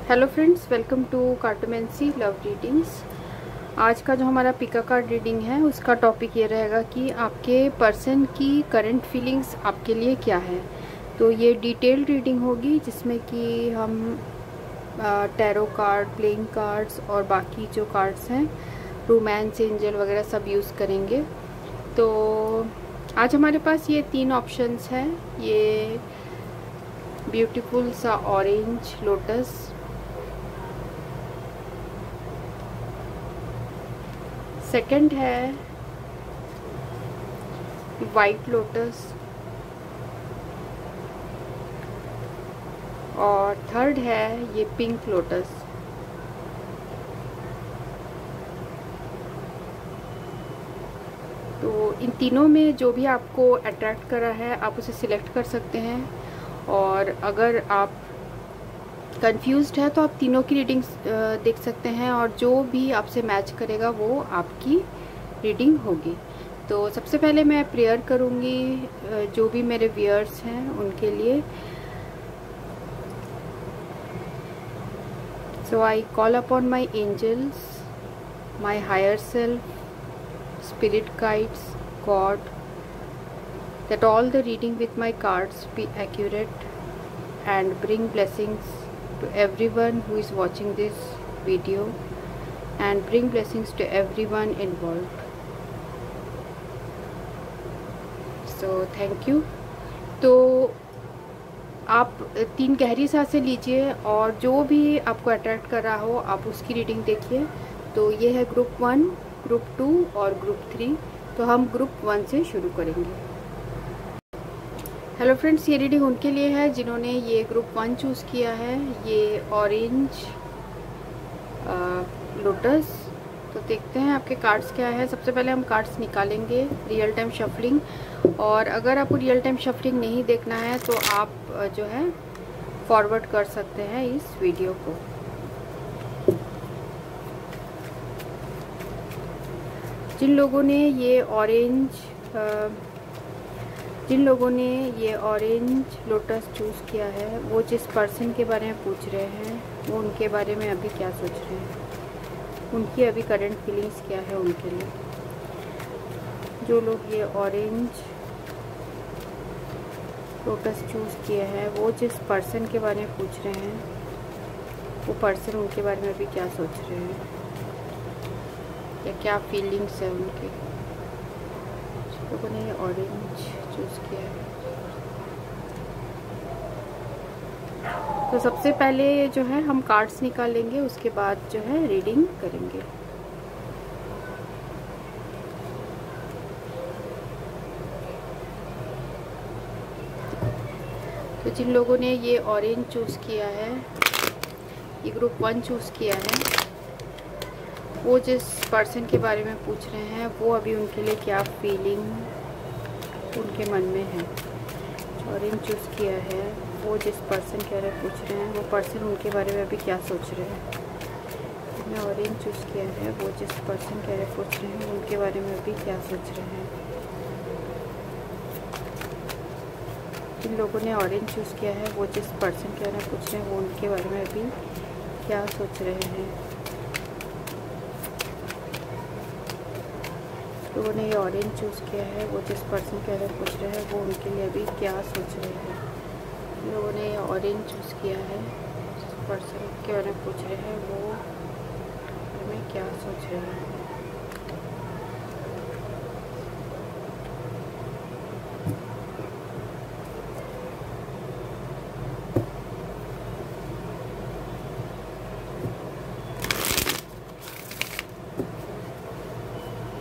Hello friends, welcome to cartomancy love readings. आज का जो हमारा पिका कार्ड रीडिंग है उसका टॉपिक ये रहेगा कि आपके पर्सन की करंट फीलिंग्स आपके लिए क्या है। तो ये डिटेल रीडिंग होगी जिसमें कि हम टैरो कार्ड, प्लेइंग कार्ड्स और बाकी जो कार्ड्स हैं, रोमांस, एंजल वगैरह सब यूज़ करेंगे। तो आज हमारे पास ये 3 ऑप्शंस हैं। ये ब्यूटीफुल सा ऑरेंज लोटस, सेकंड है वाइट लोटस और थर्ड है ये पिंक लोटस। तो इन तीनों में जो भी आपको अट्रैक्ट कर रहा है आप उसे सिलेक्ट कर सकते हैं, और अगर आप कंफ्यूज्ड है तो आप तीनों की रीडिंग्स देख सकते हैं, और जो भी आपसे मैच करेगा वो आपकी रीडिंग होगी। तो सबसे पहले मैं प्रेयर करूँगी जो भी मेरे व्यूअर्स हैं उनके लिए। So I call upon my angels, my higher self, spirit guides, God, that all the reading with my cards be accurate and bring blessings to everyone who is watching this video and bring blessings to everyone involved. So thank you. तो आप 3 गहरी सांसें लीजिए और जो भी आपको attract कर रहा हो आप उसकी रीडिंग देखिए। तो ये है ग्रुप 1, ग्रुप 2 और ग्रुप 3। तो हम ग्रुप 1 से शुरू करेंगे। हेलो फ्रेंड्स, ये रीडिंग उनके लिए है जिन्होंने ये ग्रुप 1 चूज़ किया है, ये ऑरेंज लोटस। तो देखते हैं आपके कार्ड्स क्या है। सबसे पहले हम कार्ड्स निकालेंगे रियल टाइम शफलिंग, और अगर आपको रियल टाइम शफलिंग नहीं देखना है तो आप जो है फॉरवर्ड कर सकते हैं इस वीडियो को। जिन लोगों ने ये ऑरेंज लोटस चूज़ किया है वो जिस पर्सन के बारे में पूछ रहे हैं वो उनके बारे में अभी क्या सोच रहे हैं, उनकी अभी करंट फीलिंग्स क्या है उनके लिए। जो लोग ये ऑरेंज लोटस चूज़ किए हैं वो जिस पर्सन के बारे में पूछ रहे हैं वो पर्सन उनके बारे में अभी क्या सोच रहे हैं या क्या फीलिंग्स है उनके। लोगों ने ऑरेंज चूज़ किया है। तो सबसे पहले जो है हम कार्ड्स निकालेंगे, उसके बाद जो है रीडिंग करेंगे। तो जिन लोगों ने ये ऑरेंज चूज़ किया है, ये ग्रुप 1 चूज़ किया है, वो जिस पर्सन के बारे में पूछ रहे हैं वो अभी उनके लिए क्या फीलिंग उनके मन में है। ऑरेंज चूज़ किया है वो जिस पर्सन के बारे में पूछ रहे हैं वो पर्सन उनके बारे में अभी क्या सोच रहे हैं। जिन्होंने ऑरेंज चूज़ किया है वो जिस पर्सन के बारे में पूछ रहे हैं उनके बारे में अभी क्या सोच रहे हैं। जिन लोगों ने ऑरेंज चूज़ किया है वो जिस पर्सन के बारे में पूछ रहे हैं वो उनके बारे में अभी क्या सोच रहे हैं। लोगों ने ये ऑरेंज चूज़ किया है वो जिस पर्सन के बारे में पूछ रहे हैं वो उनके लिए अभी क्या सोच रहे हैं। लोगों ने ये ऑरेंज चूज़ किया है जिस पर्सन के बारे में पूछ रहे हैं वो हमें क्या सोच रहे हैं।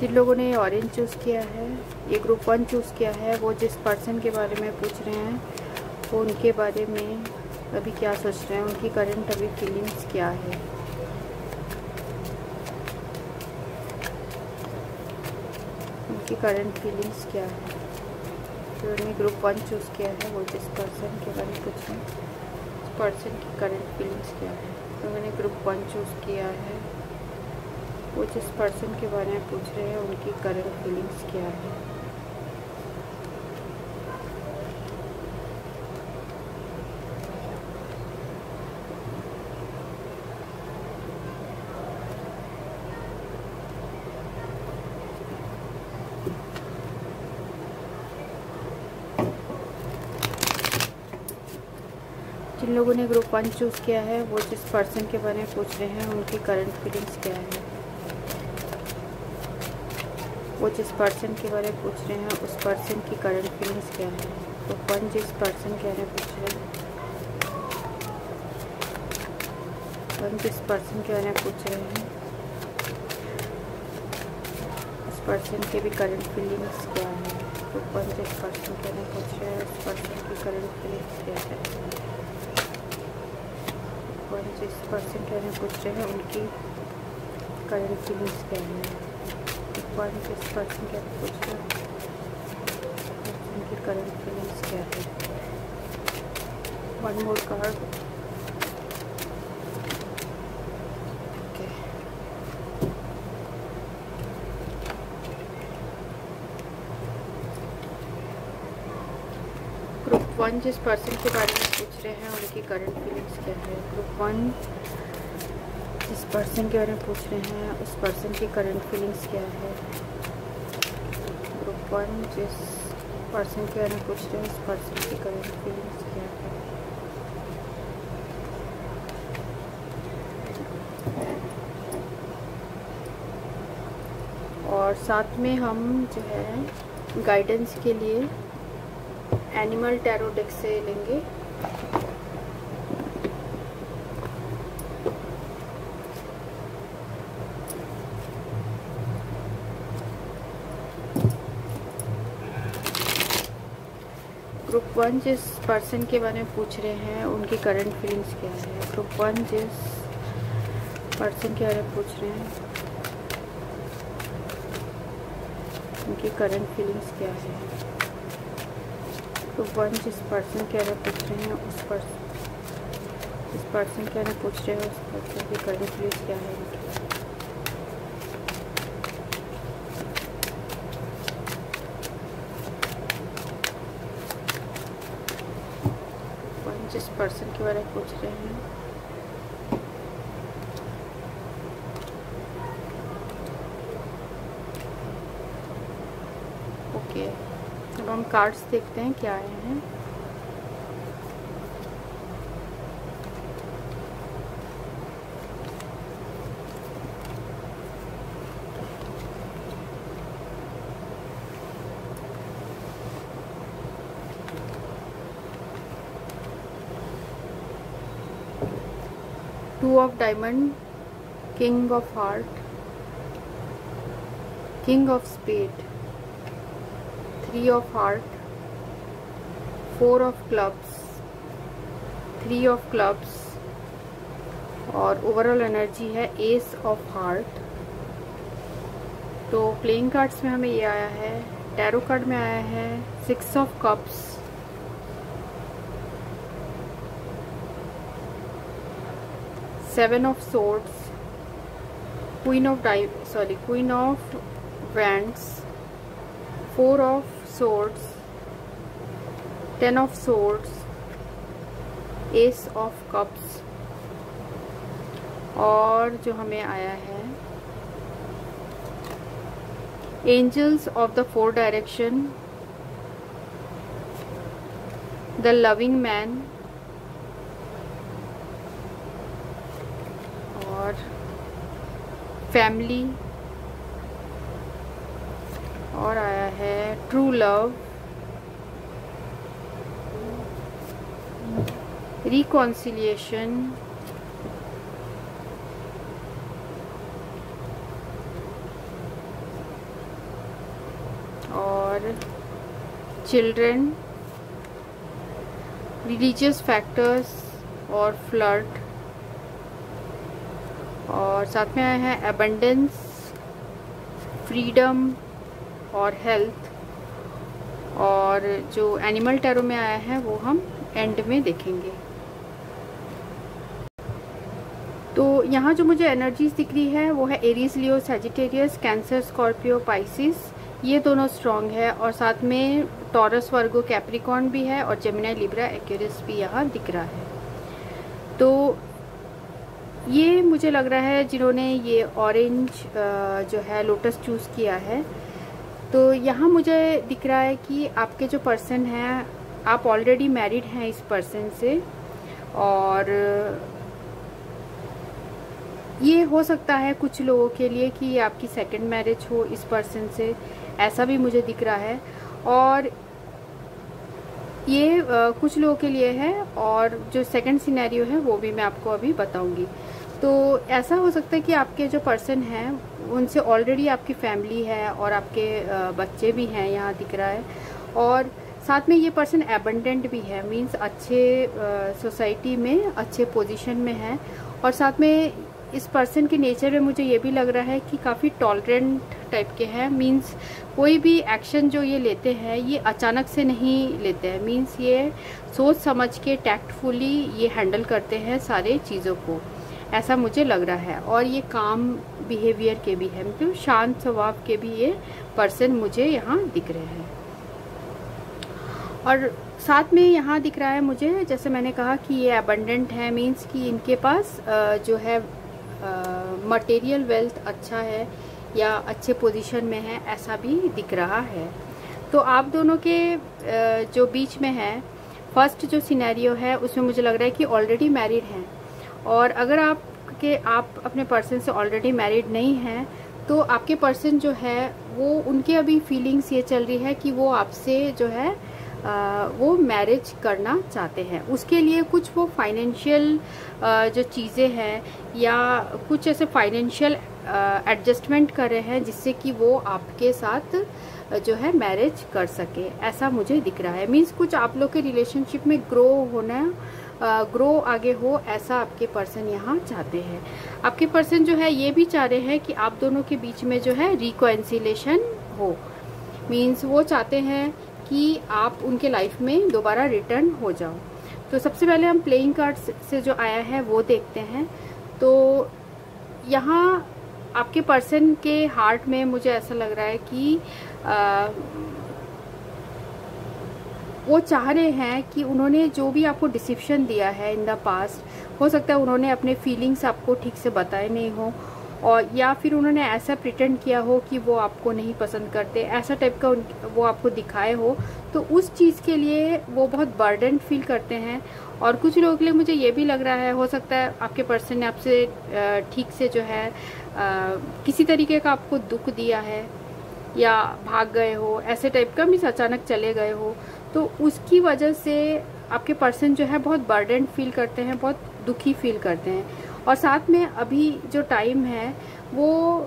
जिन लोगों ने ऑरेंज चूज़ किया है, ये ग्रुप 1 चूज़ किया है, वो जिस पर्सन के बारे में पूछ रहे हैं वो उनके बारे में अभी क्या सोच रहे हैं, उनकी करंट अभी फीलिंग्स क्या है। उनकी करंट फीलिंग्स क्या है। जो उन्होंने ग्रुप 1 चूज़ किया है वो जिस पर्सन के बारे में पूछ रहे हैं उस पर्सन की करंट फीलिंग्स क्या है। उन्होंने ग्रुप 1 चूज़ किया है वो जिस पर्सन के बारे में पूछ रहे हैं उनकी करंट फीलिंग्स क्या है। जिन लोगों ने ग्रुप 1 चूज़ किया है वो जिस पर्सन के बारे में पूछ रहे हैं उनकी करंट फीलिंग्स क्या है। वो जिस पर्सन के बारे में पूछ रहे हैं उस पर्सन की करंट फीलिंग्स क्या है। ग्रुप 1 जिस पर्सन के बारे में पूछ रहे हैं, जिस पर्सन के बारे में पूछ रहे हैं उस पर्सन के भी करंट फीलिंग्स क्या है। ग्रुप 1 जिस पर्सन के बारे में पूछ रहे हैं उस पर्सन की करंट फीलिंग्स क्या है। जिस पर्सन के बारे में पूछ रहे हैं उनकी करंट फीलिंग्स क्या है। जिस पर्सन के बारे में पूछ रहे हैं उनकी करंट फीलिंग्स क्या है। One more card. ग्रुप 1 जिस पर्सन के बारे में पूछ रहे हैं उनकी करंट फीलिंग्स क्या है। ग्रुप 1 जिस पर्सन के बारे में पूछ रहे हैं उस पर्सन की करंट फीलिंग्स क्या है। ग्रुप 1 जिस पर्सन के बारे में पूछ रहे हैं उस पर्सन की करंट फीलिंग्स क्या है। और साथ में हम जो है गाइडेंस के लिए एनिमल टैरो डेक से लेंगे। ग्रुप 1 जिस पर्सन के बारे में पूछ रहे हैं उनकी करंट फीलिंग्स क्या है। ग्रुप 1 जिस पर्सन के बारे में पूछ रहे हैं उनकी करंट फीलिंग्स क्या है। ग्रुप 1 जिस पर्सन के बारे में पूछ रहे हैं जिस पर्सन के बारे में पूछ रहे हैं उस पर्सन की करंट फीलिंग्स क्या है। जिस पर्सन के बारे में पूछ रहे हैं ओके, अब हम कार्ड्स देखते हैं क्या आए हैं। Two of diamond, king of heart, king of spade, 3 of heart, 4 of clubs, 3 of clubs और ओवरऑल एनर्जी है एस ऑफ हार्ट। तो प्लेइंग कार्ड्स में हमें ये आया है। टैरो कार्ड में आया है 6 of cups, 7 of swords, queen of wands, 4 of swords, 10 of swords, ace of cups और जो हमें आया है angels of the 4 direction, the loving man और फैमिली और आया है ट्रू लव, रिकॉन्सिलिएशन और चिल्ड्रन, रिलीजियस फैक्टर्स और फ्लर्ट और साथ में आया है एबंडेंस, फ्रीडम और हेल्थ। और जो एनिमल टैरो में आया है वो हम एंड में देखेंगे। तो यहाँ जो मुझे एनर्जीज दिख रही है वो है एरीज, लियो, सैजिटेरियस, कैंसर, स्कॉर्पियो, पाइसिस, ये दोनों स्ट्रॉन्ग है और साथ में टॉरस, वर्गो, कैप्रिकॉर्न भी है और जेमिनी, लिब्रा, एक्वेरियस भी यहाँ दिख रहा है। तो ये मुझे लग रहा है जिन्होंने ये ऑरेंज जो है लोटस चूज़ किया है, तो यहाँ मुझे दिख रहा है कि आपके जो पर्सन हैं आप ऑलरेडी मैरिड हैं इस पर्सन से और ये हो सकता है कुछ लोगों के लिए कि आपकी सेकंड मैरिज हो इस पर्सन से, ऐसा भी मुझे दिख रहा है। और ये कुछ लोगों के लिए है, और जो सेकंड सिनेरियो है वो भी मैं आपको अभी बताऊंगी। तो ऐसा हो सकता है कि आपके जो पर्सन हैं उनसे ऑलरेडी आपकी फैमिली है और आपके बच्चे भी हैं, यहाँ दिख रहा है। और साथ में ये पर्सन एबंडेंट भी है, मींस अच्छे सोसाइटी में अच्छे पोजीशन में है। और साथ में इस पर्सन के नेचर में मुझे ये भी लग रहा है कि काफ़ी टॉलरेंट टाइप के हैं, मींस कोई भी एक्शन जो ये लेते हैं ये अचानक से नहीं लेते हैं, मींस ये सोच समझ के टैक्टफुली ये हैंडल करते हैं सारे चीज़ों को, ऐसा मुझे लग रहा है। और ये काम बिहेवियर के भी है, मतलब शांत स्वभाव के भी ये पर्सन मुझे यहाँ दिख रहे हैं। और साथ में यहाँ दिख रहा है मुझे, जैसे मैंने कहा कि ये अबंडेंट है, मींस कि इनके पास जो है मटेरियल वेल्थ अच्छा है या अच्छे पोजीशन में है, ऐसा भी दिख रहा है। तो आप दोनों के जो बीच में है, फर्स्ट जो सिनेरियो है उसमें मुझे लग रहा है कि ऑलरेडी मैरिड हैं। और अगर आप अपने पर्सन से ऑलरेडी मैरिड नहीं हैं तो आपके पर्सन जो है वो, उनके अभी फीलिंग्स ये चल रही है कि वो आपसे जो है वो मैरिज करना चाहते हैं। उसके लिए कुछ वो फाइनेंशियल जो चीज़ें हैं या कुछ ऐसे फाइनेंशियल एडजस्टमेंट कर रहे हैं जिससे कि वो आपके साथ जो है मैरिज कर सके, ऐसा मुझे दिख रहा है। मीन्स कुछ आप लोग के रिलेशनशिप में ग्रो आगे हो, ऐसा आपके पर्सन यहाँ चाहते हैं। आपके पर्सन जो है ये भी चाह रहे हैं कि आप दोनों के बीच में जो है रिकॉन्सिलेशन हो, मीन्स वो चाहते हैं कि आप उनके लाइफ में दोबारा रिटर्न हो जाओ। तो सबसे पहले हम प्लेइंग कार्ड्स से जो आया है वो देखते हैं। तो यहाँ आपके पर्सन के हार्ट में मुझे ऐसा लग रहा है कि वो चाह रहे हैं कि उन्होंने जो भी आपको डिसिप्शन दिया है इन द पास्ट, हो सकता है उन्होंने अपने फीलिंग्स आपको ठीक से बताए नहीं हो, और या फिर उन्होंने ऐसा प्रिटेंड किया हो कि वो आपको नहीं पसंद करते, ऐसा टाइप का वो आपको दिखाए हो। तो उस चीज़ के लिए वो बहुत बर्डन फील करते हैं। और कुछ लोगों के लिए मुझे ये भी लग रहा है, हो सकता है आपके पर्सन ने आपसे ठीक से जो है किसी तरीके का आपको दुख दिया है या भाग गए हो, ऐसे टाइप का, मीन्स अचानक चले गए हो। तो उसकी वजह से आपके पर्सन जो है बहुत बर्डन फील करते हैं, बहुत दुखी फील करते हैं। और साथ में अभी जो टाइम है वो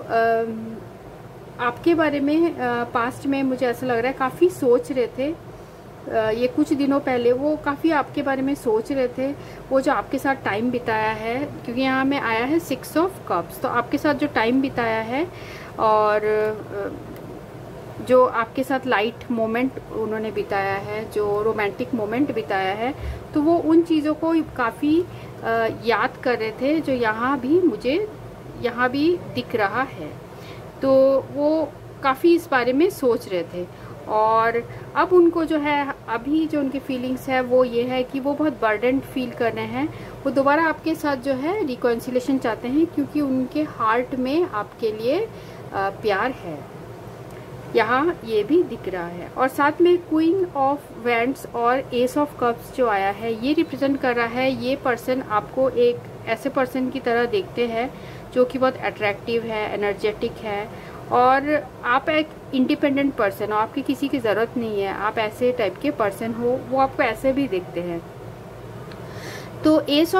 आपके बारे में पास्ट में मुझे ऐसा लग रहा है काफ़ी सोच रहे थे। ये कुछ दिनों पहले वो काफ़ी आपके बारे में सोच रहे थे, वो जो आपके साथ टाइम बिताया है, क्योंकि यहाँ में आया है 6 ऑफ कप्स। तो आपके साथ जो टाइम बिताया है और जो आपके साथ लाइट मोमेंट उन्होंने बिताया है, जो रोमांटिक मोमेंट बिताया है, तो वो उन चीज़ों को काफ़ी याद कर रहे थे, जो यहाँ भी दिख रहा है। तो वो काफ़ी इस बारे में सोच रहे थे। और अब उनको जो है, अभी जो उनकी फीलिंग्स है वो ये है कि वो बहुत बर्डन फील कर रहे हैं। वो दोबारा आपके साथ जो है रिकॉन्सिलेशन चाहते हैं, क्योंकि उनके हार्ट में आपके लिए प्यार है, यहाँ ये भी दिख रहा है। और साथ में क्वीन ऑफ वैंड्स और एस ऑफ कप्स जो आया है, ये रिप्रेजेंट कर रहा है ये पर्सन आपको एक ऐसे पर्सन की तरह देखते हैं जो कि बहुत अट्रैक्टिव है, एनर्जेटिक है, और आप एक इंडिपेंडेंट पर्सन हो, आपकी किसी की ज़रूरत नहीं है, आप ऐसे टाइप के पर्सन हो, वो आपको ऐसे भी देखते हैं। तो एस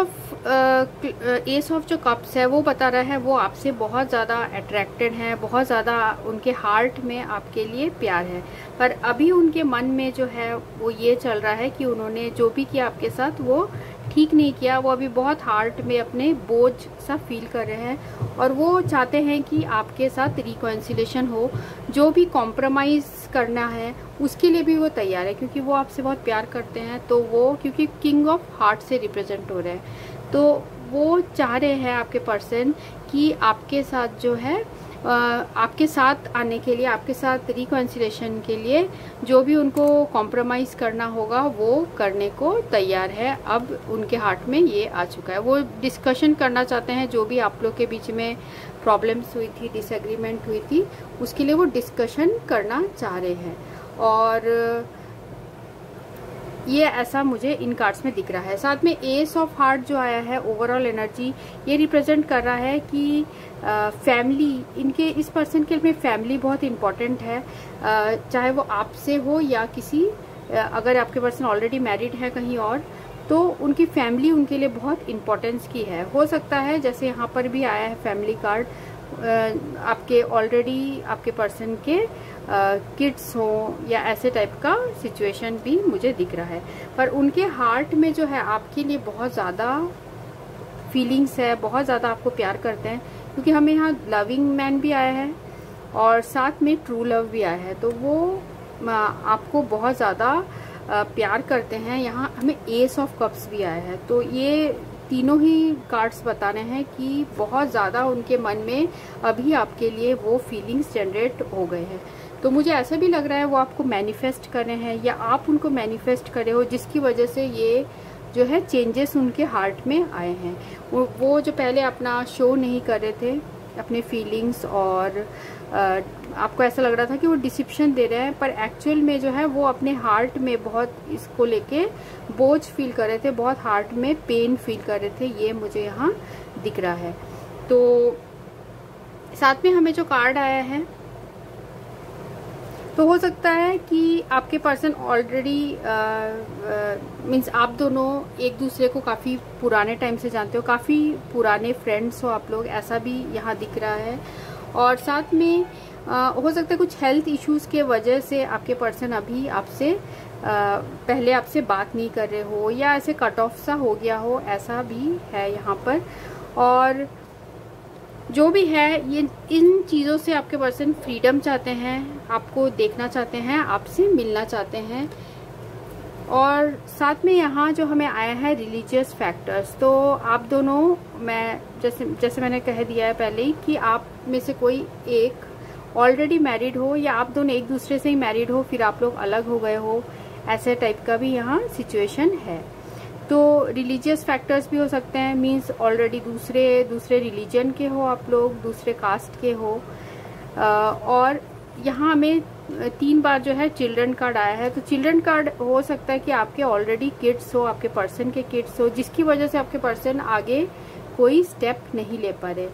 ऑफ जो कप्स है वो बता रहा है वो आपसे बहुत ज़्यादा अट्रैक्टेड हैं, बहुत ज़्यादा उनके हार्ट में आपके लिए प्यार है। पर अभी उनके मन में जो है वो ये चल रहा है कि उन्होंने जो भी किया आपके साथ वो ठीक नहीं किया, वो अभी बहुत हार्ट में अपने बोझ सा फील कर रहे हैं। और वो चाहते हैं कि आपके साथ रिकॉन्सिलेशन हो, जो भी कॉम्प्रोमाइज़ करना है उसके लिए भी वो तैयार है, क्योंकि वो आपसे बहुत प्यार करते हैं। तो वो, क्योंकि किंग ऑफ हार्ट से रिप्रेजेंट हो रहे हैं, तो वो चाह रहे हैं आपके पर्सन कि आपके साथ जो है आपके साथ आने के लिए, आपके साथ रिकॉन्सिलेशन के लिए जो भी उनको कॉम्प्रोमाइज़ करना होगा वो करने को तैयार है। अब उनके हार्ट में ये आ चुका है, वो डिस्कशन करना चाहते हैं, जो भी आप लोग के बीच में प्रॉब्लम्स हुई थी, डिसएग्रीमेंट हुई थी, उसके लिए वो डिस्कशन करना चाह रहे हैं। और ये ऐसा मुझे इन कार्ड्स में दिख रहा है। साथ में एस ऑफ हार्ट जो आया है, ओवरऑल एनर्जी, ये रिप्रेजेंट कर रहा है कि फैमिली, इनके इस पर्सन के लिए फैमिली बहुत इम्पोर्टेंट है, चाहे वो आपसे हो या किसी, अगर आपके पर्सन ऑलरेडी मैरिड है कहीं और, तो उनकी फैमिली उनके लिए बहुत इम्पोर्टेंस की है। हो सकता है जैसे यहाँ पर भी आया है फैमिली कार्ड, आपके ऑलरेडी आपके पर्सन के किड्स हो या ऐसे टाइप का सिचुएशन भी मुझे दिख रहा है, पर उनके हार्ट में जो है आपके लिए बहुत ज़्यादा फीलिंग्स है, बहुत ज़्यादा आपको प्यार करते हैं, क्योंकि हमें यहाँ लविंग मैन भी आया है और साथ में ट्रू लव भी आया है, तो वो आपको बहुत ज़्यादा प्यार करते हैं। यहाँ हमें एस ऑफ कप्स भी आया है, तो ये तीनों ही कार्ड्स बता रहे हैं कि बहुत ज़्यादा उनके मन में अभी आपके लिए वो फीलिंग्स जनरेट हो गए हैं। तो मुझे ऐसा भी लग रहा है वो आपको मैनिफेस्ट कर रहे हैं या आप उनको मैनिफेस्ट करे हो, जिसकी वजह से ये जो है चेंजेस उनके हार्ट में आए हैं। वो जो पहले अपना शो नहीं कर रहे थे अपने फीलिंग्स, और आपको ऐसा लग रहा था कि वो डिसिप्शन दे रहे हैं, पर एक्चुअल में जो है वो अपने हार्ट में बहुत इसको लेके बोझ फील कर रहे थे, बहुत हार्ट में पेन फील कर रहे थे, ये मुझे यहाँ दिख रहा है। तो साथ में हमें जो कार्ड आया है, तो हो सकता है कि आपके पर्सन ऑलरेडी मीन्स आप दोनों एक दूसरे को काफ़ी पुराने टाइम से जानते हो, काफ़ी पुराने फ्रेंड्स हो आप लोग, ऐसा भी यहाँ दिख रहा है। और साथ में हो सकता है कुछ हेल्थ इश्यूज के वजह से आपके पर्सन अभी आपसे पहले आपसे बात नहीं कर रहे हो, या ऐसे कट ऑफ सा हो गया हो, ऐसा भी है यहाँ पर। और जो भी है, ये इन चीज़ों से आपके पर्सन फ्रीडम चाहते हैं, आपको देखना चाहते हैं, आपसे मिलना चाहते हैं। और साथ में यहाँ जो हमें आया है रिलीजियस फैक्टर्स, तो आप दोनों, मैं जैसे मैंने कह दिया है पहले ही कि आप में से कोई एक ऑलरेडी मैरिड हो, या आप दोनों एक दूसरे से ही मैरिड हो, फिर आप लोग अलग हो गए हो, ऐसे टाइप का भी यहाँ सिचुएशन है। तो रिलीजियस फैक्टर्स भी हो सकते हैं, मींस ऑलरेडी दूसरे रिलीजन के हो आप लोग, दूसरे कास्ट के हो। और यहाँ हमें 3 बार जो है चिल्ड्रन कार्ड आया है, तो चिल्ड्रन कार्ड हो सकता है कि आपके ऑलरेडी किड्स हो, आपके पर्सन के किड्स हो, जिसकी वजह से आपके पर्सन आगे कोई स्टेप नहीं ले पा रहे।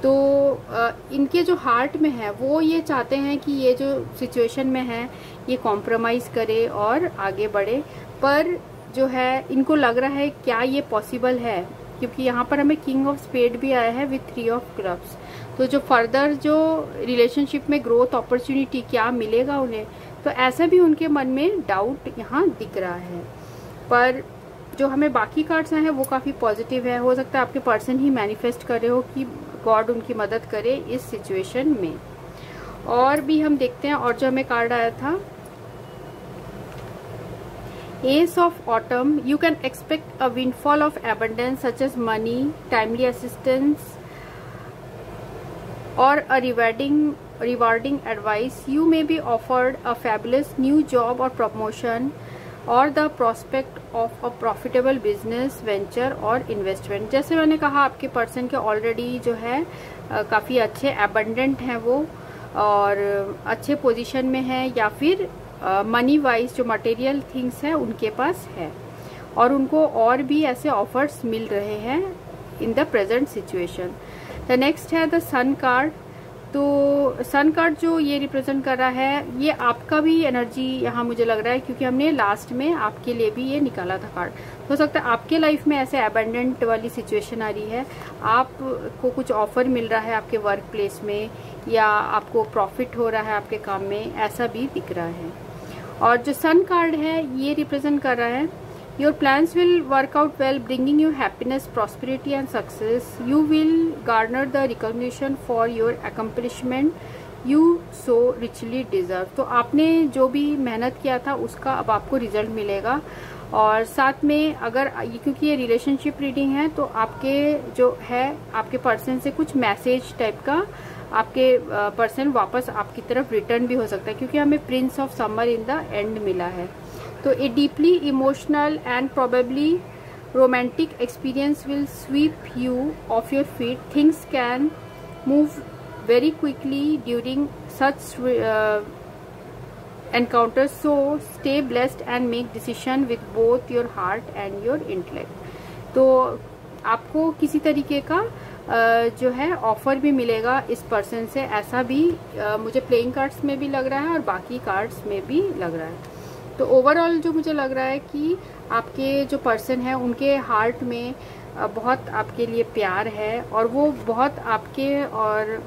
तो इनके जो हार्ट में है वो ये चाहते हैं कि ये जो सिचुएशन में है ये कॉम्प्रोमाइज़ करे और आगे बढ़े, पर जो है इनको लग रहा है क्या ये पॉसिबल है, क्योंकि यहाँ पर हमें किंग ऑफ स्पेड भी आया है विथ 3 ऑफ क्लब्स। तो जो फर्दर जो रिलेशनशिप में ग्रोथ अपॉर्चुनिटी क्या मिलेगा उन्हें, तो ऐसा भी उनके मन में डाउट यहाँ दिख रहा है। पर जो हमें बाकी कार्ड्स आए हैं वो काफ़ी पॉजिटिव है। हो सकता है आपके पर्सन ही मैनिफेस्ट कर रहे हो कि गॉड उनकी मदद करे इस सिचुएशन में। और भी हम देखते हैं, और जो हमें कार्ड आया था Ace of Autumn, you can expect a windfall of abundance such as money, timely assistance, or a rewarding advice. You may be offered a fabulous new job or promotion, or the prospect of a profitable business venture or investment. जैसे मैंने कहा आपके person के already जो है काफ़ी अच्छे abundant हैं वो, और अच्छे पोजीशन में है, या फिर मनी वाइज जो मटेरियल थिंग्स है उनके पास है, और उनको और भी ऐसे ऑफर्स मिल रहे हैं in the present situation. The next है द सन कार्ड। तो सन कार्ड जो ये रिप्रेजेंट कर रहा है, ये आपका भी एनर्जी यहाँ मुझे लग रहा है, क्योंकि हमने लास्ट में आपके लिए भी ये निकाला था कार्ड। हो सकता है आपके लाइफ में ऐसे अबंडेंट वाली सिचुएशन आ रही है, आपको कुछ ऑफर मिल रहा है आपके वर्क प्लेस में, या आपको प्रॉफिट हो रहा है आपके काम में, ऐसा भी दिख रहा है। और जो सन कार्ड है ये रिप्रेजेंट कर रहा है your plans will work out well, bringing you happiness, prosperity and success. You will Garner the recognition for your accomplishment you so richly deserve. तो आपने जो भी मेहनत किया था उसका अब आपको रिजल्ट मिलेगा। और साथ में अगर क्योंकि ये रिलेशनशिप रीडिंग है, तो आपके जो है आपके पर्सन से कुछ मैसेज टाइप का आपके पर्सन वापस आपकी तरफ रिटर्न भी हो सकता है, क्योंकि हमें prince of summer in the end मिला है। तो a deeply emotional and probably romantic experience will sweep you off your feet. Things can move very quickly during such encounters. So stay blessed and make decision with both your heart and your intellect. तो आपको किसी तरीके का जो है offer भी मिलेगा इस पर्सन से, ऐसा भी मुझे प्लेइंग कार्ड्स में भी लग रहा है और बाकी कार्ड्स में भी लग रहा है। तो ओवरऑल जो मुझे लग रहा है कि आपके जो पर्सन है उनके हार्ट में बहुत आपके लिए प्यार है और वो बहुत आपके और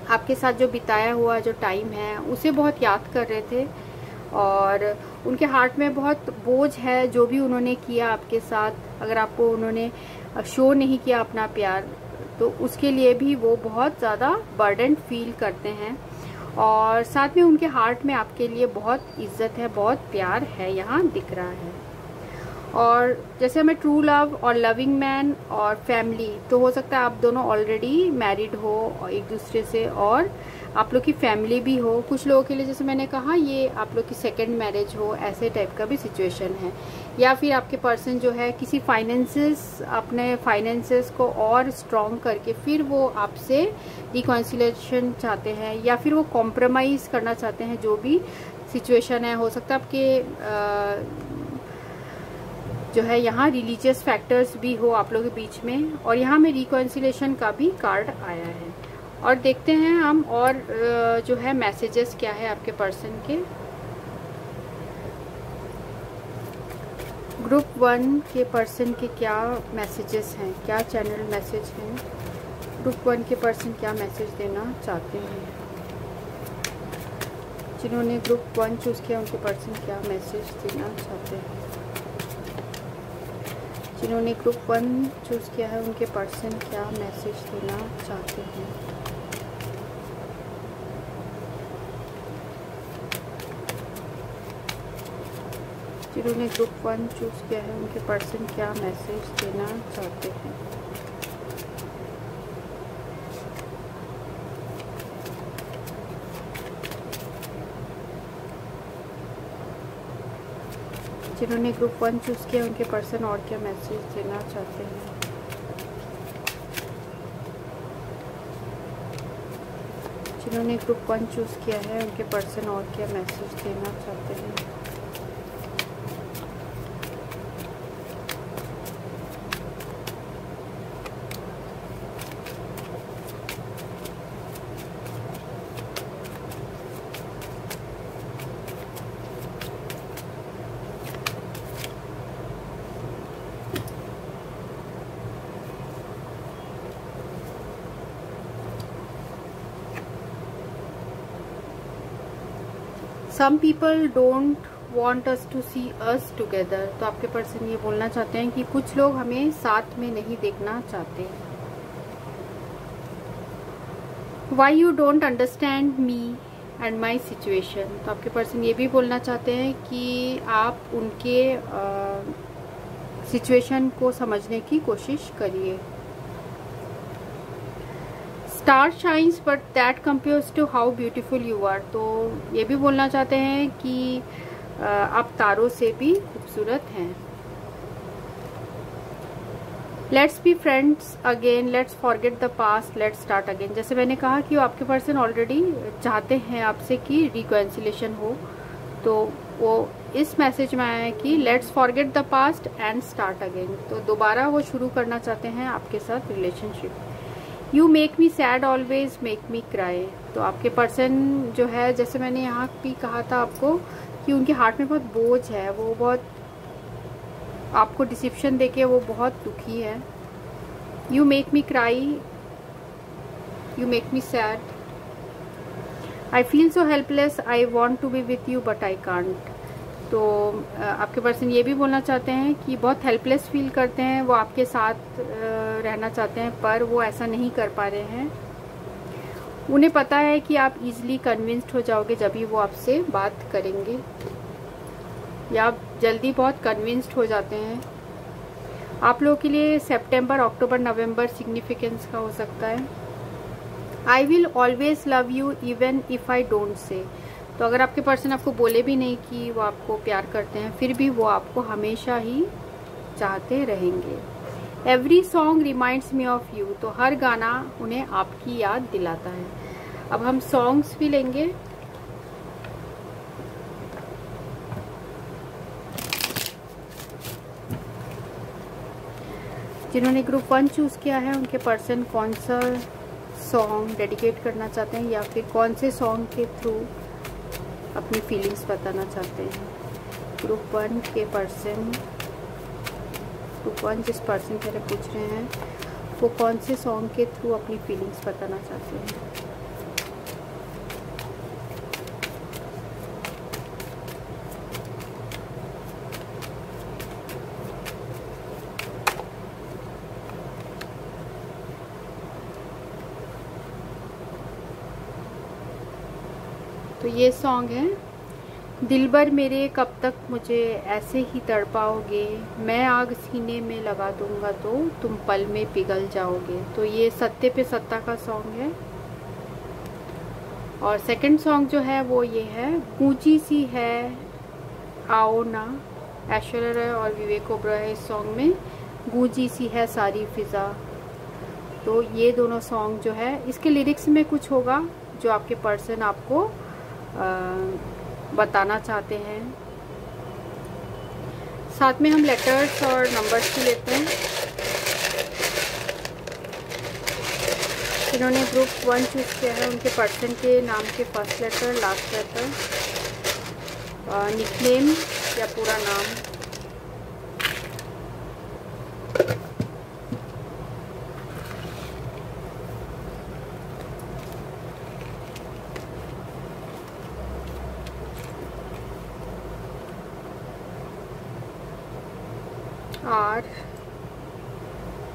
आपके साथ जो बिताया हुआ जो टाइम है उसे बहुत याद कर रहे थे और उनके हार्ट में बहुत बोझ है जो भी उन्होंने किया आपके साथ। अगर आपको उन्होंने शो नहीं किया अपना प्यार तो उसके लिए भी वो बहुत ज़्यादा बर्डन फील करते हैं और साथ में उनके हार्ट में आपके लिए बहुत इज्जत है, बहुत प्यार है, यहाँ दिख रहा है। और जैसे हमें ट्रू लव और लविंग मैन और फैमिली, तो हो सकता है आप दोनों ऑलरेडी मैरिड हो और एक दूसरे से और आप लोग की फैमिली भी हो। कुछ लोगों के लिए जैसे मैंने कहा ये आप लोग की सेकंड मैरिज हो, ऐसे टाइप का भी सिचुएशन है। या फिर आपके पर्सन जो है किसी अपने फाइनेंसेस को और स्ट्रॉन्ग करके फिर वो आपसे रिकॉन्सिलेशन चाहते हैं या फिर वो कॉम्प्रोमाइज़ करना चाहते हैं, जो भी सिचुएशन है। हो सकता है आपके जो है यहाँ रिलीजियस फैक्टर्स भी हो आप लोगों के बीच में और यहाँ में रिकॉन्सिलेशन का भी कार्ड आया है। और देखते हैं हम और जो है मैसेजेस क्या है आपके पर्सन के। ग्रुप 1 के पर्सन के क्या मैसेजेस हैं, क्या चैनल मैसेज हैं, ग्रुप 1 के पर्सन क्या मैसेज देना चाहते हैं। जिन्होंने ग्रुप 1 चूज़ किया उनके पर्सन क्या मैसेज देना चाहते हैं। जिन्होंने ग्रुप 1 चूज़ किया है उनके पर्सन क्या मैसेज देना चाहते हैं। जिन्होंने ग्रुप 1 चूज़ किया है उनके पर्सन क्या मैसेज देना चाहते हैं। जिन्होंने ग्रुप 1 चूज़ किया उनके पर्सन और क्या मैसेज देना चाहते हैं। जिन्होंने ग्रुप 1 चूज़ किया है उनके पर्सन और क्या मैसेज देना चाहते हैं। Some people don't want us to see us together। तो आपके पर्सन ये बोलना चाहते हैं कि कुछ लोग हमें साथ में नहीं देखना चाहते। Why you don't understand me and my situation। तो आपके पर्सन ये भी बोलना चाहते हैं कि आप उनके सिचुएशन को समझने की कोशिश करिए। Star shines but that compares to how beautiful you are. तो ये भी बोलना चाहते हैं कि आप तारों से भी खूबसूरत हैं। Let's be friends again, let's forget the past, let's start again. जैसे मैंने कहा कि आपके पर्सन ऑलरेडी चाहते हैं आपसे कि रिकॉन्सिलेशन हो, तो वो इस मैसेज में आया है कि let's forget the past and start again. तो दोबारा वो शुरू करना चाहते हैं आपके साथ relationship. You make me sad always make me cry. तो आपके पर्सन जो है, जैसे मैंने यहाँ भी कहा था आपको कि उनके हार्ट में बहुत बोझ है, वो बहुत आपको डिसिप्शन देके वो बहुत दुखी है। You make me cry, you make me sad, I feel so helpless, I want to be with you but I can't. तो आपके पर्सन ये भी बोलना चाहते हैं कि बहुत हेल्पलेस फील करते हैं, वो आपके साथ रहना चाहते हैं पर वो ऐसा नहीं कर पा रहे हैं। उन्हें पता है कि आप इजीली कन्विंस्ड हो जाओगे जब भी वो आपसे बात करेंगे, या आप जल्दी बहुत कन्विंस्ड हो जाते हैं। आप लोगों के लिए सितंबर, अक्टूबर, नवंबर सिग्निफिकेंस का हो सकता है। I will always love you even if I don't say. तो अगर आपके पर्सन आपको बोले भी नहीं कि वो आपको प्यार करते हैं, फिर भी वो आपको हमेशा ही चाहते रहेंगे। Every song reminds me of you. तो हर गाना उन्हें आपकी याद दिलाता है। अब हम सॉन्ग्स भी लेंगे। जिन्होंने ग्रुप 1 चूज़ किया है उनके पर्सन कौन सा सॉन्ग डेडिकेट करना चाहते हैं या फिर कौन से सॉन्ग के थ्रू अपनी फीलिंग्स बताना चाहते हैं। ग्रुप 1 के पर्सन, ग्रुप 1 जिस पर्सन के लिए पूछ रहे हैं वो कौन से सॉन्ग के थ्रू अपनी फीलिंग्स बताना चाहते हैं। तो ये सॉन्ग है, दिलबर मेरे कब तक मुझे ऐसे ही तड़पाओगे, मैं आग सीने में लगा दूंगा तो तुम पल में पिघल जाओगे। तो ये सत्ते पे सत्ता का सॉन्ग है। और सेकंड सॉन्ग जो है वो ये है, ऊंची सी है आओ ना, ऐश्वर्या राय और विवेक ओबरॉय है इस सॉन्ग में, गूंजी सी है सारी फिजा। तो ये दोनों सॉन्ग जो है, इसके लिरिक्स में कुछ होगा जो आपके पर्सन आपको बताना चाहते हैं। साथ में हम लेटर्स और नंबर्स भी लेते हैं। जिन्होंने ग्रुप 1 चूज किया है उनके पर्सन के नाम के first letter, last letter, nickname या पूरा नाम। R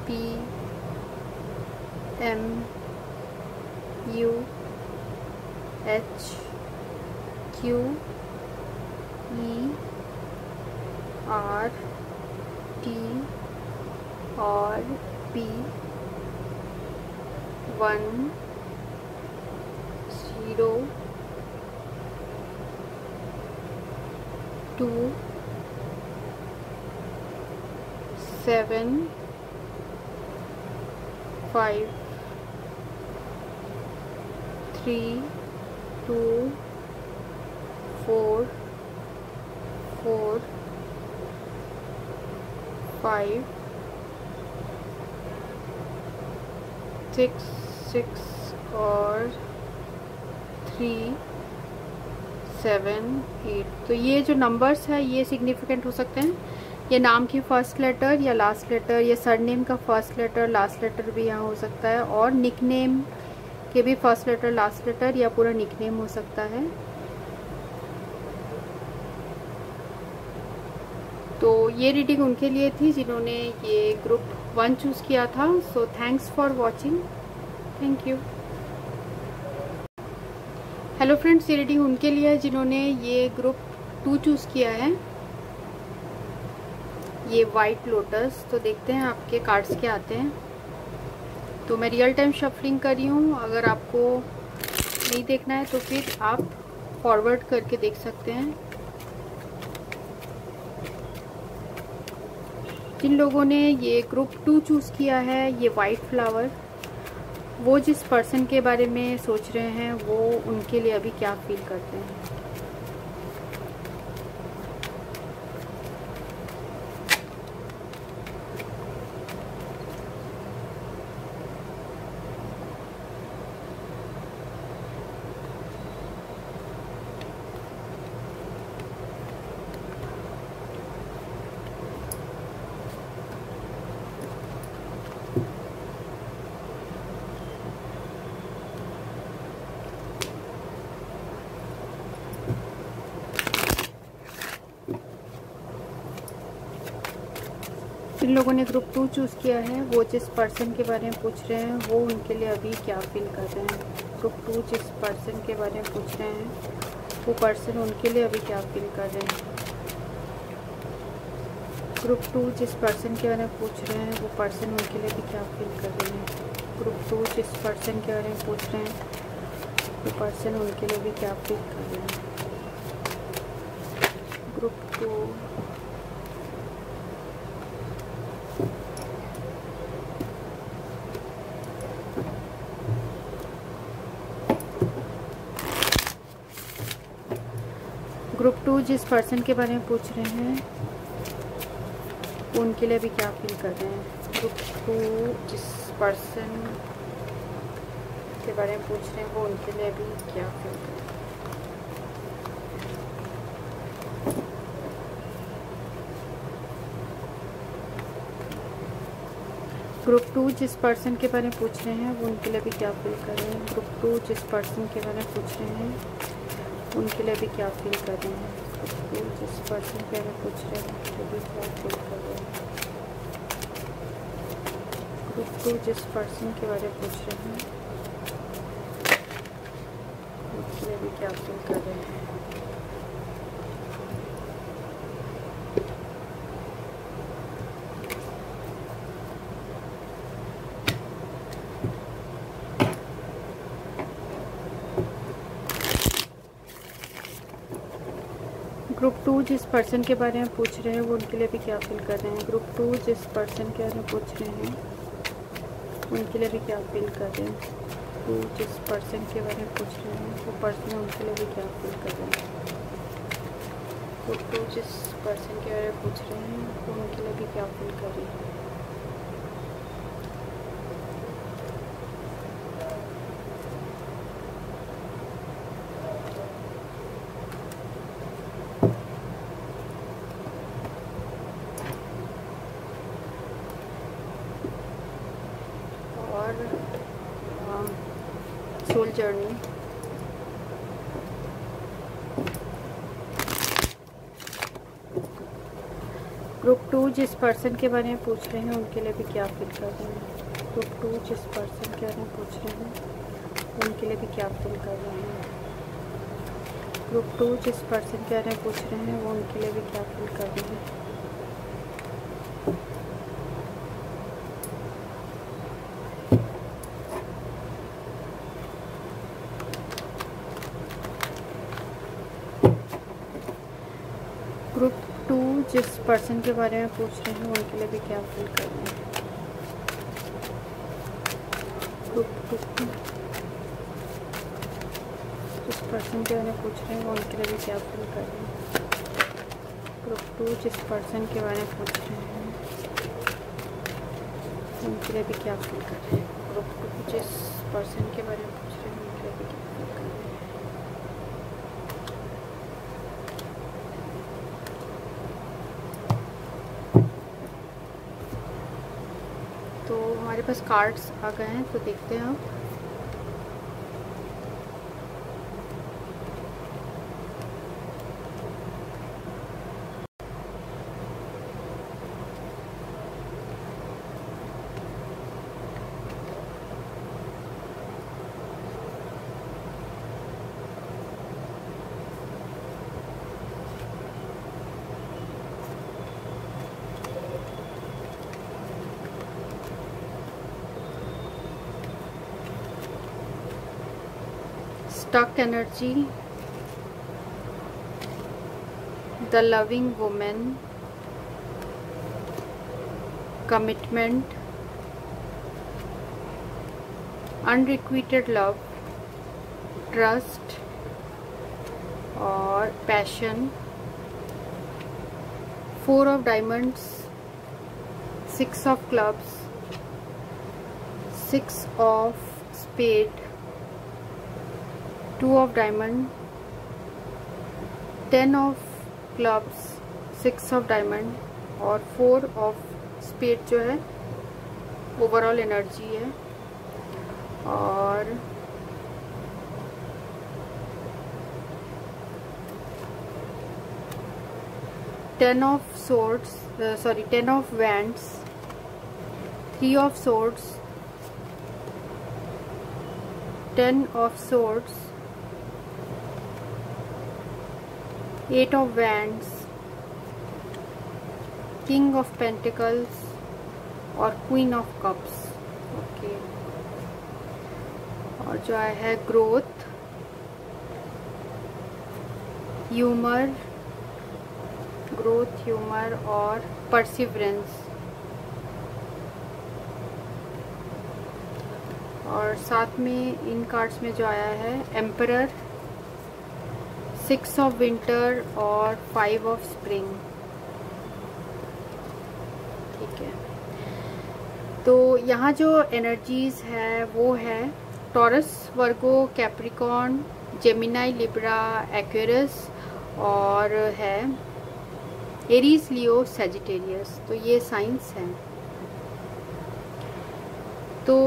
P M U H Q E R T और P 1 0 2 7 5 3 2 4 4 5 6 6 और 3 7 8। तो ये जो नंबर्स है ये सिग्निफिकेंट हो सकते हैं। ये नाम की फर्स्ट लेटर या लास्ट लेटर, या सरनेम का फर्स्ट लेटर लास्ट लेटर भी यहाँ हो सकता है, और निकनेम के भी फर्स्ट लेटर लास्ट लेटर या पूरा निकनेम हो सकता है। तो ये रीडिंग उनके लिए थी जिन्होंने ये ग्रुप 1 चूज किया था। So thanks for watching, thank you. Hello friends, ये रीडिंग उनके लिए है जिन्होंने ये ग्रुप 2 चूज किया है, ये वाइट लोटस। तो देखते हैं आपके कार्ड्स क्या आते हैं। तो मैं रियल टाइम शफलिंग कर रही हूँ, अगर आपको नहीं देखना है तो फिर आप फॉरवर्ड करके देख सकते हैं। जिन लोगों ने ये ग्रुप 2 चूज किया है, ये वाइट फ्लावर, वो जिस पर्सन के बारे में सोच रहे हैं वो उनके लिए अभी क्या फील करते हैं। जिन लोगों ने ग्रुप 2 चूज़ किया है वो जिस पर्सन के बारे में पूछ रहे हैं वो उनके लिए अभी क्या फील कर रहे हैं। ग्रुप 2 जिस पर्सन के बारे में पूछ रहे हैं वो पर्सन उनके लिए अभी क्या फील कर रहे हैं। ग्रुप 2 जिस पर्सन के बारे में पूछ रहे हैं वो पर्सन उनके लिए भी क्या फील कर रहे हैं। ग्रुप 2 जिस पर्सन के बारे में पूछ रहे हैं वो पर्सन उनके लिए भी क्या फील कर रहे हैं। ग्रुप 2 ग्रुप 2 जिस पर्सन के बारे में पूछ रहे हैं उनके लिए भी क्या फील कर रहे हैं। ग्रुप 2 जिस पर्सन के बारे में पूछ रहे हैं वो उनके लिए भी क्या फील करें। ग्रुप 2 जिस पर्सन के बारे में पूछ रहे हैं वो उनके लिए भी क्या फील कर रहे हैं। ग्रुप 2 जिस पर्सन के बारे में पूछ रहे हैं उनके लिए भी क्या फील कर रहे हैं। ग्रुप 2 जिस पर्सन के बारे में पूछ रहे हैं उनके लिए भी क्या फील कर रहे हैं। ग्रुप 2 जिस पर्सन के बारे में पूछ रहे हैं उनके लिए भी क्या फील कर रहे हैं। ग्रुप 2 जिस पर्सन के बारे में पूछ रहे हैं वो उनके लिए भी क्या फील कर रहे हैं। ग्रुप 2 जिस पर्सन के बारे में पूछ रहे हैं उनके लिए भी क्या फील कर रहे हैं। 2 जिस पर्सन के बारे में पूछ रहे हैं वो पर्सन उनके लिए भी क्या फील कर रहे हैं। ग्रुप 2 जिस पर्सन के बारे में पूछ रहे हैं वो उनके लिए भी क्या फील कर रहे हैं। सोल जर्नी ग्रुप 2 जिस पर्सन के बारे में पूछ रहे हैं उनके लिए भी क्या फील कर रहे हैं। ग्रुप 2 जिस पर्सन के बारे में पूछ रहे हैं उनके लिए भी क्या फील कर रहे हैं। ग्रुप 2 जिस पर्सन के बारे में पूछ रहे हैं वो उनके लिए भी क्या फील कर रहे हैं। ग्रुप 2 जिस पर्सन के बारे में पूछ रहे हैं उनके लिए भी क्या फील कर रहे हैं। ग्रुप 2 जिस पर्सन के बारे में पूछ रहे हैं वो उनके लिए भी क्या फील कर रहे हैं। ग्रुप 2 जिस पर्सन के बारे में पूछ रहे हैं उनके लिए भी क्या फील कर रहे हैं। ग्रुप 2 जिस पर्सन के बारे में पूछ रहे हैं उनके लिए भी क्या फील कर रहे हैं। तो हमारे पास कार्ड्स आ गए हैं तो देखते हैं आप। Stuck energy, the loving woman, commitment, unrequited love, trust और passion, 4 of diamonds, 6 of clubs, 6 of spade, 2 of diamond, 10 of clubs, 6 of diamond और 4 of spade जो है ओवरऑल एनर्जी है। और ten of swords, 10 of wands, 3 of swords, 10 of swords, 8 of wands, king of pentacles और queen of cups। Okay और जो है growth, humour, growth, humour और परसिवरेंस। और साथ में इन कार्ड्स में जो आया है एम्परर, 6 ऑफ विंटर और 5 ऑफ स्प्रिंग। ठीक है तो यहाँ जो एनर्जीज है वो है टॉरस, वर्गो, कैप्रिकॉर्न, जेमिनाई, लिब्रा, एक्वेरियस और है एरीज, लियो, सैजिटेरियस। तो ये साइंस है। तो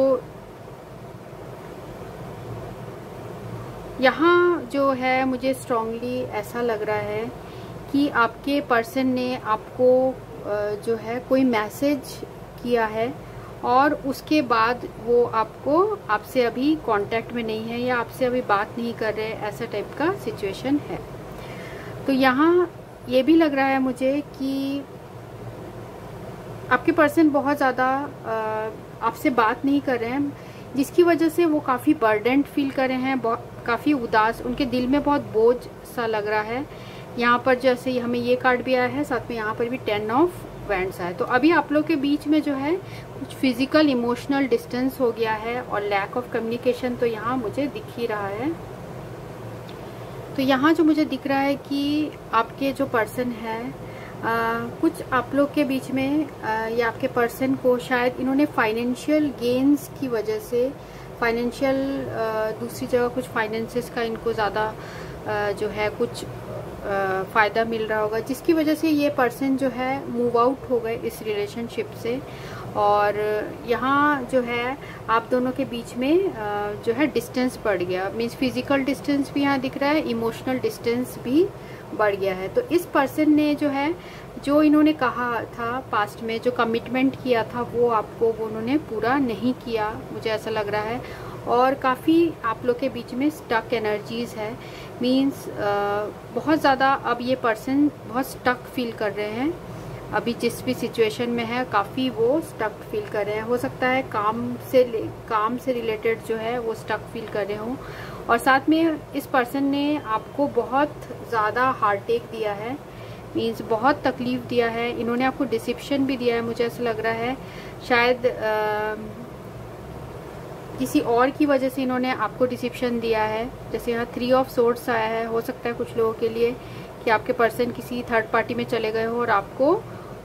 यहाँ जो है मुझे स्ट्रांगली ऐसा लग रहा है कि आपके पर्सन ने आपको जो है कोई मैसेज किया है और उसके बाद वो आपसे अभी कांटेक्ट में नहीं है या आपसे अभी बात नहीं कर रहे, ऐसा टाइप का सिचुएशन है। तो यहाँ ये भी लग रहा है मुझे कि आपके पर्सन बहुत ज़्यादा आपसे बात नहीं कर रहे हैं, जिसकी वजह से वो काफ़ी बर्डन्ड फील कर रहे हैं, काफ़ी उदास, उनके दिल में बहुत बोझ सा लग रहा है। यहाँ पर जैसे हमें ये कार्ड भी आया है, साथ में यहाँ पर भी 10 ऑफ वैंड्स है। तो अभी आप लोग के बीच में जो है कुछ फिजिकल इमोशनल डिस्टेंस हो गया है और लैक ऑफ कम्युनिकेशन तो यहाँ मुझे दिख ही रहा है। तो यहाँ जो मुझे दिख रहा है कि आपके जो पर्सन है कुछ आप लोग के बीच में या आपके पर्सन को शायद इन्होंने फाइनेंशियल गेन्स की वजह से फाइनेंशियल दूसरी जगह कुछ फाइनेंसेस का इनको ज़्यादा जो है कुछ फ़ायदा मिल रहा होगा, जिसकी वजह से ये पर्सन जो है मूव आउट हो गए इस रिलेशनशिप से। और यहाँ जो है आप दोनों के बीच में जो है डिस्टेंस बढ़ गया, मीन्स फिजिकल डिस्टेंस भी यहाँ दिख रहा है, इमोशनल डिस्टेंस भी बढ़ गया है। तो इस पर्सन ने जो है जो इन्होंने कहा था पास्ट में, जो कमिटमेंट किया था वो उन्होंने पूरा नहीं किया, मुझे ऐसा लग रहा है। और काफ़ी आप लोग के बीच में स्टक एनर्जीज है, मीन्स बहुत ज़्यादा अब ये पर्सन बहुत स्टक फील कर रहे हैं अभी जिस भी सिचुएशन में है, काफ़ी वो स्टक फील कर रहे हैं। हो सकता है काम से रिलेटेड जो है वो स्टक फील कर रहे हों। और साथ में इस पर्सन ने आपको बहुत ज़्यादा हार्ट टेक दिया है, मीन्स बहुत तकलीफ दिया है। इन्होंने आपको डिसिप्शन भी दिया है, मुझे ऐसा लग रहा है शायद किसी और की वजह से इन्होंने आपको डिसिप्शन दिया है। जैसे यहाँ 3 ऑफ सोर्ड्स आया है, हो सकता है कुछ लोगों के लिए कि आपके पर्सन किसी थर्ड पार्टी में चले गए हो और आपको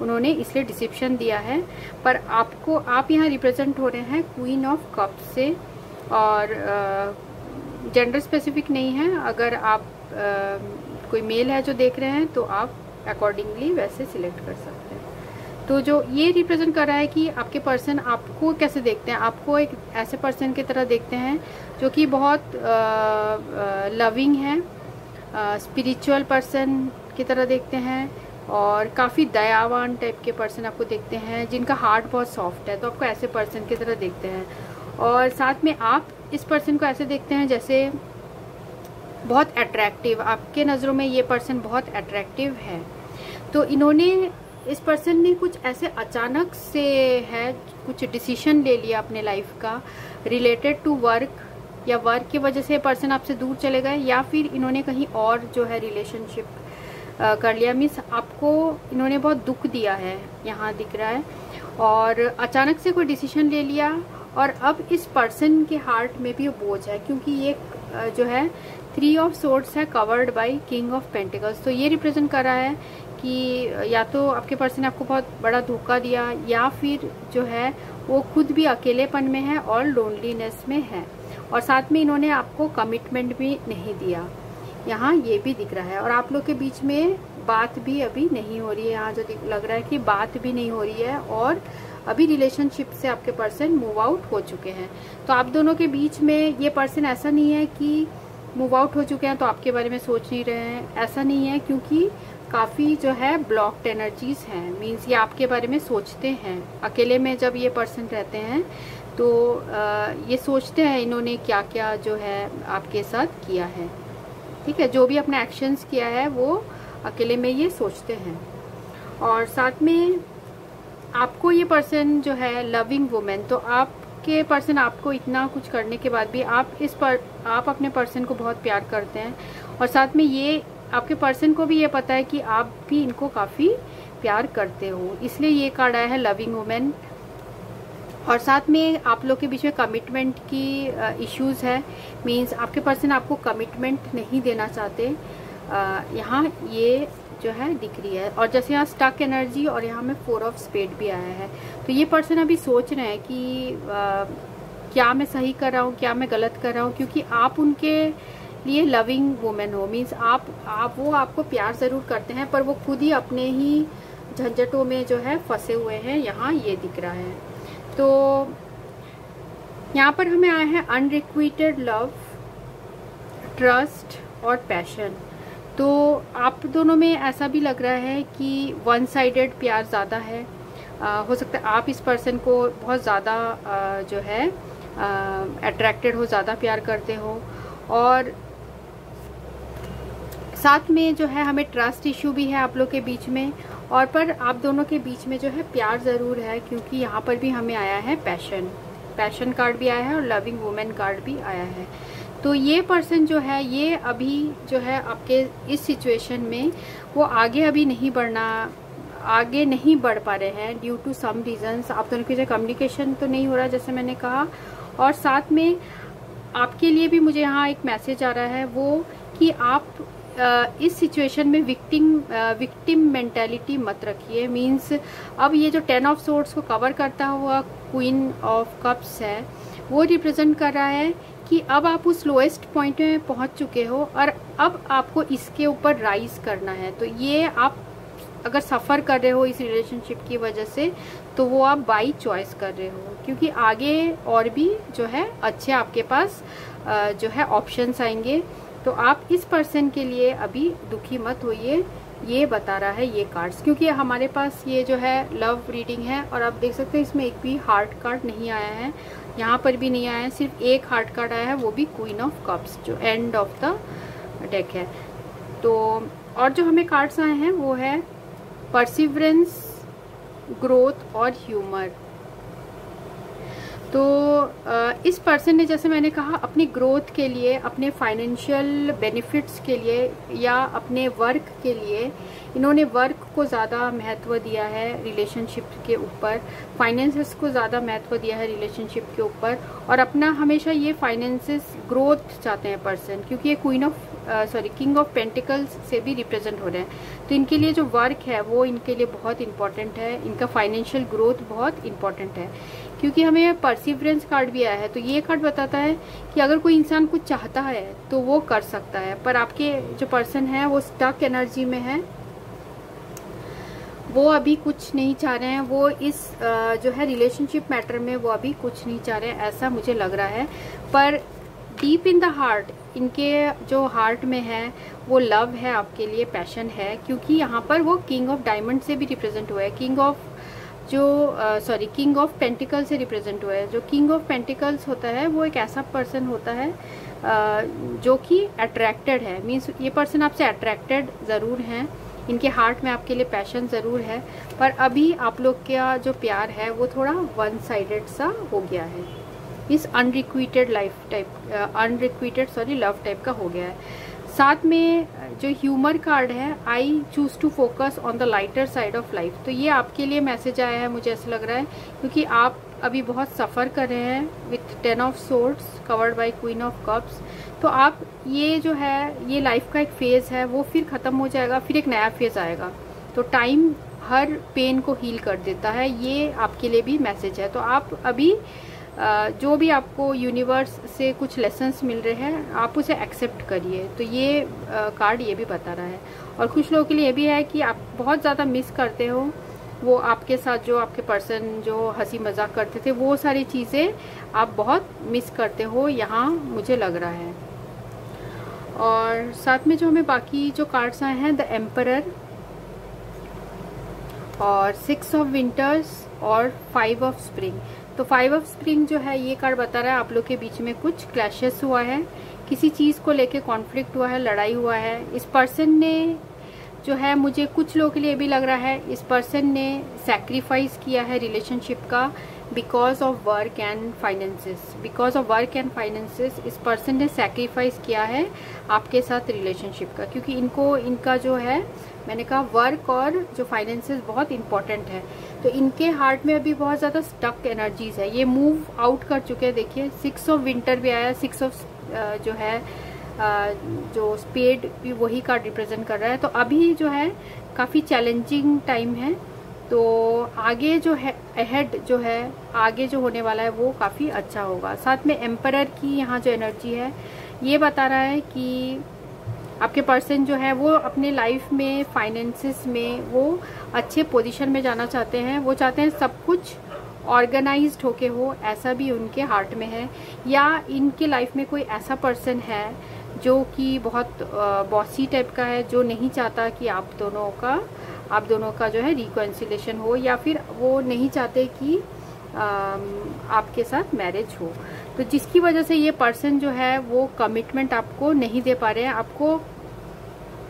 उन्होंने इसलिए डिसिप्शन दिया है। पर आप यहाँ रिप्रेजेंट हो रहे हैं क्वीन ऑफ कप्स से, और जेंडर स्पेसिफिक नहीं है। अगर आप कोई मेल है जो देख रहे हैं तो आप अकॉर्डिंगली वैसे सिलेक्ट कर सकते हैं। तो जो ये रिप्रेजेंट कर रहा है कि आपके पर्सन आपको कैसे देखते हैं, आपको एक ऐसे पर्सन की तरह देखते हैं जो कि बहुत लविंग है, स्पिरिचुअल पर्सन की तरह देखते हैं, और काफ़ी दयावान टाइप के पर्सन आपको देखते हैं जिनका हार्ट बहुत सॉफ्ट है। तो आपको ऐसे पर्सन की तरह देखते हैं। और साथ में आप इस पर्सन को ऐसे देखते हैं जैसे बहुत अट्रैक्टिव, आपके नज़रों में ये पर्सन बहुत अट्रैक्टिव है। तो इस पर्सन ने कुछ ऐसे अचानक से है कुछ डिसीजन ले लिया अपने लाइफ का रिलेटेड टू वर्क, या वर्क की वजह से पर्सन आपसे दूर चले गए, या फिर इन्होंने कहीं और जो है रिलेशनशिप कर लिया। मीन्स आपको इन्होंने बहुत दुख दिया है यहाँ दिख रहा है, और अचानक से कोई डिसीजन ले लिया। और अब इस पर्सन के हार्ट में भी बोझ है, क्योंकि ये जो है 3 ऑफ सोर्ड्स है covered by king of pentacles. तो ये रिप्रेजेंट कर रहा है कि या तो आपके पर्सन ने आपको बहुत बड़ा धोखा दिया, या फिर जो है वो खुद भी अकेलेपन में है और लोनलीनेस में है। और साथ में इन्होंने आपको कमिटमेंट भी नहीं दिया, यहाँ ये भी दिख रहा है। और आप लोग के बीच में बात भी अभी नहीं हो रही है, यहाँ जो लग रहा है कि बात भी नहीं हो रही है, और अभी रिलेशनशिप से आपके पर्सन मूव आउट हो चुके हैं। तो आप दोनों के बीच में ये पर्सन ऐसा नहीं है कि मूव आउट हो चुके हैं तो आपके बारे में सोच नहीं रहे हैं, ऐसा नहीं है, क्योंकि काफ़ी जो है ब्लॉक्ड एनर्जीज हैं। मीन्स ये आपके बारे में सोचते हैं, अकेले में जब ये पर्सन रहते हैं तो ये सोचते हैं इन्होंने क्या क्या जो है आपके साथ किया है, ठीक है, जो भी अपने एक्शंस किया है वो अकेले में ये सोचते हैं। और साथ में आपको ये पर्सन जो है लविंग वुमेन, तो आपके पर्सन आपको इतना कुछ करने के बाद भी आप अपने पर्सन को बहुत प्यार करते हैं, और साथ में ये आपके पर्सन को भी ये पता है कि आप भी इनको काफ़ी प्यार करते हो, इसलिए ये कार्ड आया है लविंग वुमेन। और साथ में आप लोग के बीच में कमिटमेंट की इश्यूज है, मींस आपके पर्सन आपको कमिटमेंट नहीं देना चाहते, यहाँ ये जो है दिख रही है, और जैसे यहाँ स्टक एनर्जी और यहाँ में 4 ऑफ स्पेड भी आया है। तो ये पर्सन अभी सोच रहे हैं कि क्या मैं सही कर रहा हूँ, क्या मैं गलत कर रहा हूँ, क्योंकि आप उनके लिए लविंग वुमेन हो, मीन्स वो आपको प्यार ज़रूर करते हैं, पर वो खुद ही अपने ही झंझटों में जो है फंसे हुए हैं, यहाँ ये दिख रहा है। तो यहाँ पर हमें आया है अनरिक्विटेड लव, ट्रस्ट और पैशन। तो आप दोनों में ऐसा भी लग रहा है कि वन साइडेड प्यार ज़्यादा है। हो सकता है आप इस पर्सन को बहुत ज़्यादा जो है अट्रैक्टेड हो, ज़्यादा प्यार करते हो, और साथ में जो है हमें ट्रस्ट इशू भी है आप लोग के बीच में, और पर आप दोनों के बीच में जो है प्यार ज़रूर है, क्योंकि यहाँ पर भी हमें आया है पैशन कार्ड भी आया है और लविंग वुमेन कार्ड भी आया है। तो ये पर्सन जो है ये अभी जो है आपके इस सिचुएशन में वो आगे नहीं बढ़ पा रहे हैं ड्यू टू सम रीजंस। आप दोनों के जो कम्युनिकेशन तो नहीं हो रहा जैसे मैंने कहा, और साथ में आपके लिए भी मुझे यहाँ एक मैसेज आ रहा है वो कि आप इस सिचुएशन में विक्टिम मेंटालिटी मत रखिए। मींस अब ये जो 10 ऑफ सोर्ड्स को कवर करता हुआ क्वीन ऑफ कप्स है वो रिप्रेजेंट कर रहा है कि अब आप उस लोएस्ट पॉइंट में पहुंच चुके हो और अब आपको इसके ऊपर राइज करना है। तो ये आप अगर सफ़र कर रहे हो इस रिलेशनशिप की वजह से तो वो आप बाई चॉइस कर रहे हो, क्योंकि आगे और भी जो है अच्छे आपके पास जो है ऑप्शंस आएंगे। तो आप इस पर्सन के लिए अभी दुखी मत होइए, ये बता रहा है ये कार्ड्स, क्योंकि हमारे पास ये जो है लव रीडिंग है और आप देख सकते हैं इसमें एक भी हार्ट कार्ड नहीं आया है, यहाँ पर भी नहीं आया है, सिर्फ एक हार्ट कार्ड आया है, वो भी क्वीन ऑफ कप्स जो एंड ऑफ द डेक है। तो और जो हमें कार्ड्स आए हैं वो है परसिवरेंस, ग्रोथ और ह्यूमर। तो इस पर्सन ने जैसे मैंने कहा अपनी ग्रोथ के लिए, अपने फाइनेंशियल बेनिफिट्स के लिए या अपने वर्क के लिए इन्होंने वर्क को ज़्यादा महत्व दिया है रिलेशनशिप के ऊपर, फाइनेंसेस को ज़्यादा महत्व दिया है रिलेशनशिप के ऊपर, और अपना हमेशा ये फाइनेंसेस ग्रोथ चाहते हैं पर्सन, क्योंकि ये किंग ऑफ पेंटिकल्स से भी रिप्रेजेंट हो रहे हैं। तो इनके लिए जो वर्क है वो इनके लिए बहुत इंपॉर्टेंट है, इनका फाइनेंशियल ग्रोथ बहुत इंपॉर्टेंट है, क्योंकि हमें परसिवरेंस कार्ड भी आया है। तो ये कार्ड बताता है कि अगर कोई इंसान कुछ चाहता है तो वो कर सकता है, पर आपके जो पर्सन है वो स्टक एनर्जी में है, वो अभी कुछ नहीं चाह रहे हैं, वो इस जो है रिलेशनशिप मैटर में वो अभी कुछ नहीं चाह रहे हैं, ऐसा मुझे लग रहा है। पर डीप इन द हार्ट इनके जो हार्ट में है वो लव है आपके लिए, पैशन है, क्योंकि यहाँ पर वो किंग ऑफ डायमंड से भी रिप्रेजेंट हुआ है, किंग ऑफ पेंटिकल से रिप्रेजेंट हुआ है। जो किंग ऑफ पेंटिकल्स होता है वो एक ऐसा पर्सन होता है जो कि अट्रैक्टेड है, मीन्स ये पर्सन आपसे अट्रैक्टेड ज़रूर हैं, इनके हार्ट में आपके लिए पैशन ज़रूर है, पर अभी आप लोग का जो प्यार है वो थोड़ा वन साइडेड सा हो गया है, इस अनरिक्विटेड लव टाइप का हो गया है। साथ में जो ह्यूमर कार्ड है, I choose to focus on the lighter side of life, तो ये आपके लिए मैसेज आया है, मुझे ऐसा लग रहा है, क्योंकि आप अभी बहुत सफ़र कर रहे हैं with 10 of swords covered by queen of cups. तो आप ये जो है ये लाइफ का एक फेज़ है, वो फिर ख़त्म हो जाएगा, फिर एक नया फेज़ आएगा। तो टाइम हर पेन को हील कर देता है, ये आपके लिए भी मैसेज है। तो आप अभी जो भी आपको यूनिवर्स से कुछ लेसन्स मिल रहे हैं आप उसे एक्सेप्ट करिए। तो ये कार्ड ये भी बता रहा है। और कुछ लोगों के लिए ये भी है कि आप बहुत ज़्यादा मिस करते हो वो आपके साथ जो आपके पर्सन जो हंसी मजाक करते थे, वो सारी चीज़ें आप बहुत मिस करते हो, यहाँ मुझे लग रहा है। और साथ में जो हमें बाकी जो कार्ड्स आए हैं, द एम्परर और 6 ऑफ विंटर्स और 5 ऑफ स्प्रिंग। तो 5 ऑफ स्प्रिंग जो है ये कार्ड बता रहा है आप लोग के बीच में कुछ क्लैशेस हुआ है, किसी चीज़ को लेके कॉन्फ्लिक्ट हुआ है, लड़ाई हुआ है। इस पर्सन ने जो है, मुझे कुछ लोगों के लिए भी लग रहा है इस पर्सन ने सैक्रिफाइस किया है रिलेशनशिप का because of work and finances. इस पर्सन ने सैक्रिफाइस किया है आपके साथ रिलेशनशिप का, क्योंकि इनका जो है मैंने कहा वर्क और जो फाइनेंसेस बहुत इंपॉर्टेंट है। तो इनके हार्ट में अभी बहुत ज़्यादा स्टक एनर्जीज है, ये मूव आउट कर चुके हैं। देखिए 6 ऑफ विंटर भी आया, 6 ऑफ जो है जो स्पेड भी वही कार्ड रिप्रेजेंट कर रहा है। तो अभी जो है काफ़ी चैलेंजिंग टाइम है, तो आगे जो है अहेड जो है आगे जो होने वाला है वो काफ़ी अच्छा होगा। साथ में एम्परर की यहाँ जो एनर्जी है ये बता रहा है कि आपके पर्सन जो है वो अपने लाइफ में फाइनेंसेस में वो अच्छे पोजीशन में जाना चाहते हैं। वो चाहते हैं सब कुछ ऑर्गेनाइज्ड होके हो, ऐसा भी उनके हार्ट में है। या इनके लाइफ में कोई ऐसा पर्सन है जो कि बहुत बॉसी टाइप का है, जो नहीं चाहता कि आप दोनों का जो है रिकॉन्सिलेशन हो, या फिर वो नहीं चाहते कि आपके साथ मैरिज हो। तो जिसकी वजह से ये पर्सन जो है वो कमिटमेंट आपको नहीं दे पा रहे हैं। आपको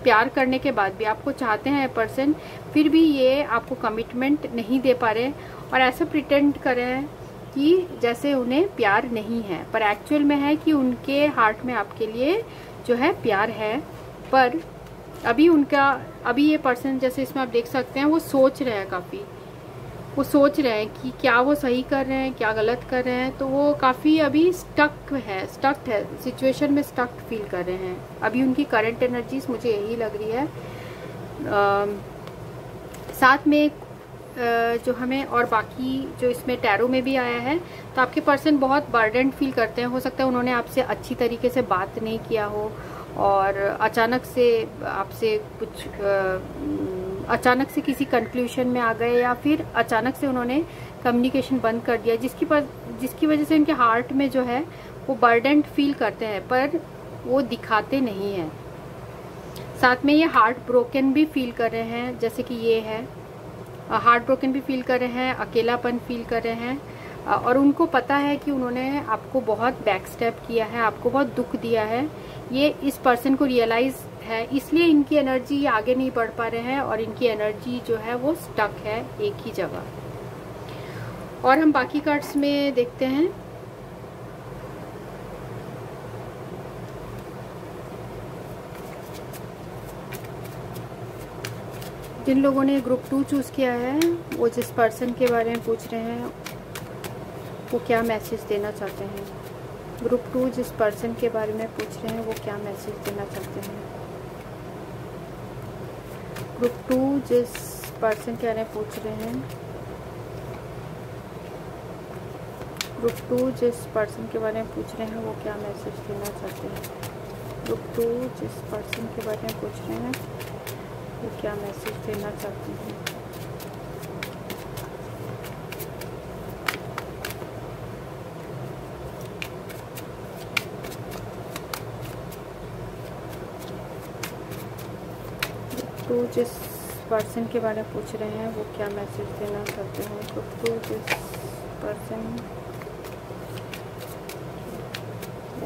प्यार करने के बाद भी आपको चाहते हैं पर्सन, फिर भी ये आपको कमिटमेंट नहीं दे पा रहे और ऐसा प्रिटेंड कर रहे हैं कि जैसे उन्हें प्यार नहीं है, पर एक्चुअल में है कि उनके हार्ट में आपके लिए जो है प्यार है। पर अभी ये पर्सन, जैसे इसमें आप देख सकते हैं, वो सोच रहे हैं काफ़ी, वो सोच रहे हैं कि क्या वो सही कर रहे हैं, क्या गलत कर रहे हैं। तो वो काफ़ी अभी स्टक है सिचुएशन में, स्टक फील कर रहे हैं। अभी उनकी करंट एनर्जीज मुझे यही लग रही है। साथ में जो हमें और बाकी जो इसमें टैरो में भी आया है, तो आपके पर्सन बहुत बर्डन फील करते हैं। हो सकता है उन्होंने आपसे अच्छी तरीके से बात नहीं किया हो और अचानक से आपसे अचानक से किसी कंक्लूजन में आ गए, या फिर अचानक से उन्होंने कम्युनिकेशन बंद कर दिया, जिसकी वजह से उनके हार्ट में जो है वो बर्डन फील करते हैं, पर वो दिखाते नहीं हैं। साथ में ये हार्ट ब्रोकन भी फील कर रहे हैं, जैसे कि ये है हार्ट ब्रोकन भी फील कर रहे हैं, अकेलापन फील कर रहे हैं। और उनको पता है कि उन्होंने आपको बहुत बैक स्टेप किया है, आपको बहुत दुख दिया है। ये इस पर्सन को रियलाइज है, इसलिए इनकी एनर्जी आगे नहीं बढ़ पा रहे हैं और इनकी एनर्जी जो है वो स्टक है एक ही जगह। और हम बाकी कार्ड्स में देखते हैं। जिन लोगों ने ग्रुप 2 चूज किया है, वो जिस पर्सन के बारे में पूछ रहे हैं वो क्या मैसेज देना चाहते हैं। ग्रुप 2 जिस पर्सन के बारे में पूछ रहे हैं वो क्या मैसेज देना चाहते हैं। ग्रुप 2 जिस पर्सन के बारे में पूछ रहे हैं, ग्रुप 2 जिस पर्सन के बारे में पूछ रहे हैं वो क्या मैसेज देना चाहते हैं। ग्रुप 2 जिस पर्सन के बारे में पूछ रहे हैं वो क्या मैसेज देना चाहते हैं। तो जिस पर्सन के बारे में पूछ रहे हैं वो क्या मैसेज देना चाहते हैं। तो जिस पर्सन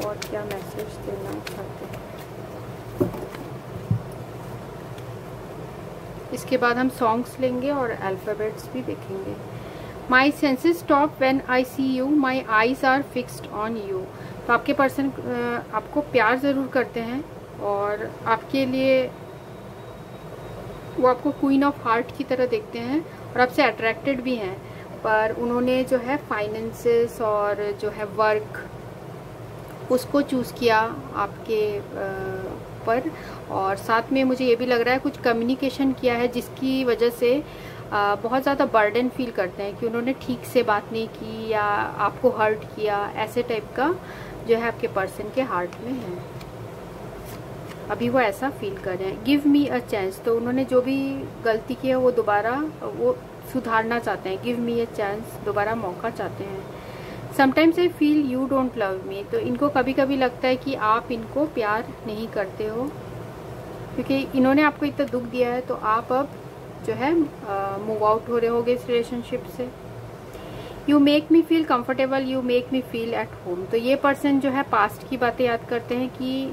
और क्या मैसेज देना चाहते हैं। इसके बाद हम सॉन्ग्स लेंगे और अल्फ़ाबेट्स भी देखेंगे। My senses stop when I see you, my eyes are fixed on you. तो आपके पर्सन आपको प्यार ज़रूर करते हैं और आपके लिए वो आपको क्वीन ऑफ हार्ट की तरह देखते हैं और आपसे अट्रैक्टेड भी हैं, पर उन्होंने जो है फाइनेंसेस और जो है वर्क उसको चूज़ किया आपके पर। और साथ में मुझे ये भी लग रहा है कुछ कम्युनिकेशन किया है जिसकी वजह से बहुत ज़्यादा बर्डन फील करते हैं कि उन्होंने ठीक से बात नहीं की या आपको हर्ट किया, ऐसे टाइप का जो है आपके पर्सन के हार्ट में है। अभी वो ऐसा फील कर रहे हैं। गिव मी अ चांस, तो उन्होंने जो भी गलती की है वो दोबारा वो सुधारना चाहते हैं। गिव मी अ चांस, दोबारा मौका चाहते हैं। Sometimes I feel you don't love me, तो इनको कभी कभी लगता है कि आप इनको प्यार नहीं करते हो, क्योंकि इन्होंने आपको इतना दुख दिया है। तो आप अब जो है मूव आउट हो रहे होगे इस रिलेशनशिप से। You make me feel comfortable, you make me feel at home, तो ये पर्सन जो है पास्ट की बातें याद करते हैं कि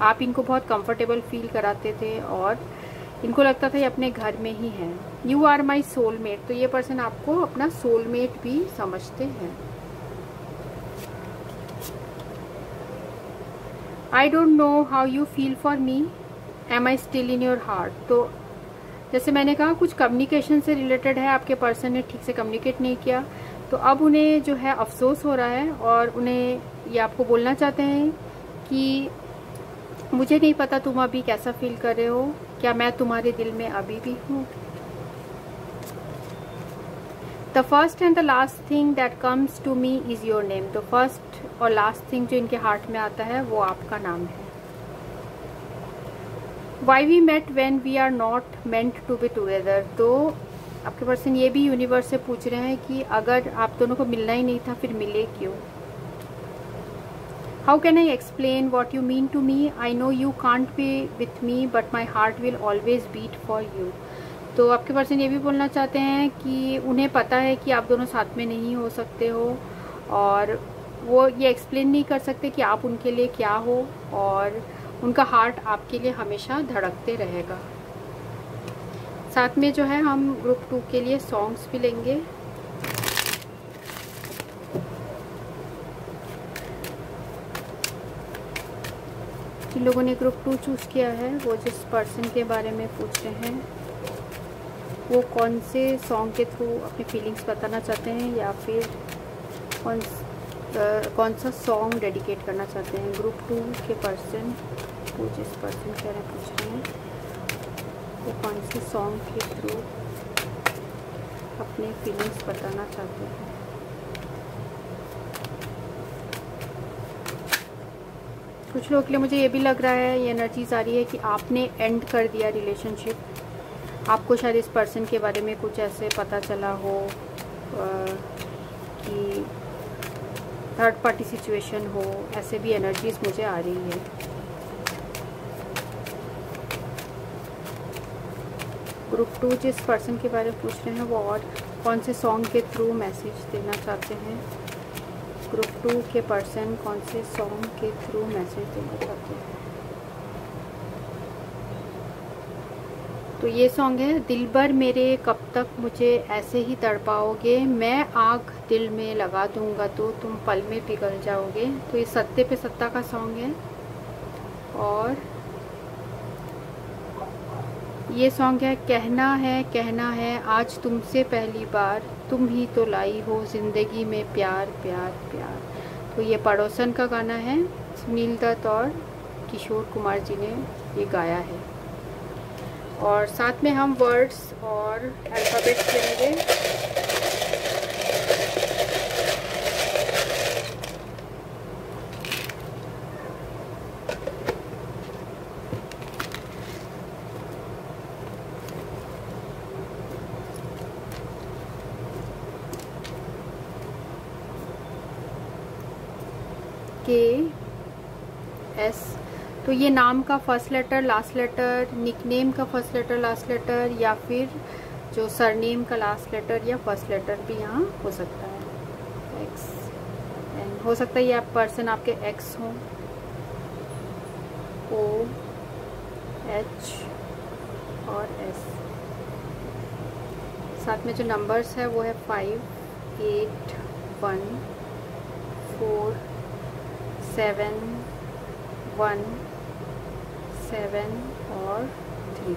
आप इनको बहुत कंफर्टेबल फील कराते थे और इनको लगता था ये अपने घर में ही है। यू आर माई सोलमेट, तो ये पर्सन आपको अपना सोलमेट भी समझते हैं। I don't know how you feel for me, am I still in your heart, तो जैसे मैंने कहा कुछ कम्युनिकेशन से रिलेटेड है। आपके पर्सन ने ठीक से कम्युनिकेट नहीं किया, तो अब उन्हें जो है अफसोस हो रहा है और उन्हें ये आपको बोलना चाहते हैं कि मुझे नहीं पता तुम अभी कैसा फील कर रहे हो, क्या मैं तुम्हारे दिल में अभी भी हूँ। The first and the last thing that comes to me is your name. तो फर्स्ट और लास्ट थिंग जो इनके हार्ट में आता है वो आपका नाम है। Why we met when we are not meant to be together. तो आपके पर्सन ये भी यूनिवर्स से पूछ रहे हैं कि अगर आप दोनों को मिलना ही नहीं था फिर मिले क्यों। How can I explain what you mean to me, I know you can't be with me but my heart will always beat for you. तो आपके पर्सन ये भी बोलना चाहते हैं कि उन्हें पता है कि आप दोनों साथ में नहीं हो सकते हो और वो ये एक्सप्लेन नहीं कर सकते कि आप उनके लिए क्या हो, और उनका हार्ट आपके लिए हमेशा धड़कते रहेगा। साथ में जो है हम ग्रुप 2 के लिए सॉन्ग्स भी लेंगे। जिन लोगों ने ग्रुप 2 चूज़ किया है वो जिस पर्सन के बारे में पूछ रहे हैं वो कौन से सॉन्ग के थ्रू अपनी फीलिंग्स बताना चाहते हैं या फिर कौन सा सॉन्ग डेडिकेट करना चाहते हैं। ग्रुप 2 के पर्सन वो जिस पर्सन के बारे में पूछ रहे हैं वो कौन से सॉन्ग के थ्रू अपने फीलिंग्स बताना चाहते हैं। कुछ लोगों के लिए मुझे ये भी लग रहा है, ये एनर्जीज आ रही है कि आपने एंड कर दिया रिलेशनशिप। आपको शायद इस पर्सन के बारे में कुछ ऐसे पता चला हो कि थर्ड पार्टी सिचुएशन हो, ऐसे भी एनर्जीज मुझे आ रही है। ग्रुप 2 जिस पर्सन के बारे में पूछ रहे हैं वो और कौन से सॉन्ग के थ्रू मैसेज देना चाहते हैं। ग्रुप 2 के पर्सन कौन से सॉन्ग के थ्रू मैसेज देना चाहते हैं। तो ये सॉन्ग है, दिलबर मेरे कब तक मुझे ऐसे ही तड़पाओगे, मैं आग दिल में लगा दूंगा तो तुम पल में पिघल जाओगे। तो ये सत्ते पे सत्ता का सॉन्ग है और ये सॉन्ग है, कहना है आज तुमसे पहली बार, तुम ही तो लाई हो जिंदगी में प्यार प्यार प्यार। तो ये पड़ोसन का गाना है, सुनील दत्त और किशोर कुमार जी ने ये गाया है। और साथ में हम वर्ड्स और अल्फ़ाबेट्स लेंगे। KS। तो ये नाम का first letter last letter, nickname का फर्स्ट लेटर लास्ट लेटर, या फिर जो सरनेम का लास्ट लेटर या फर्स्ट लेटर भी यहाँ हो सकता है। X एंड हो सकता है ये आप पर्सन आपके X हो, O H और S। साथ में जो नंबर्स है वो है 5 8 1 4 7 1 7 और 3।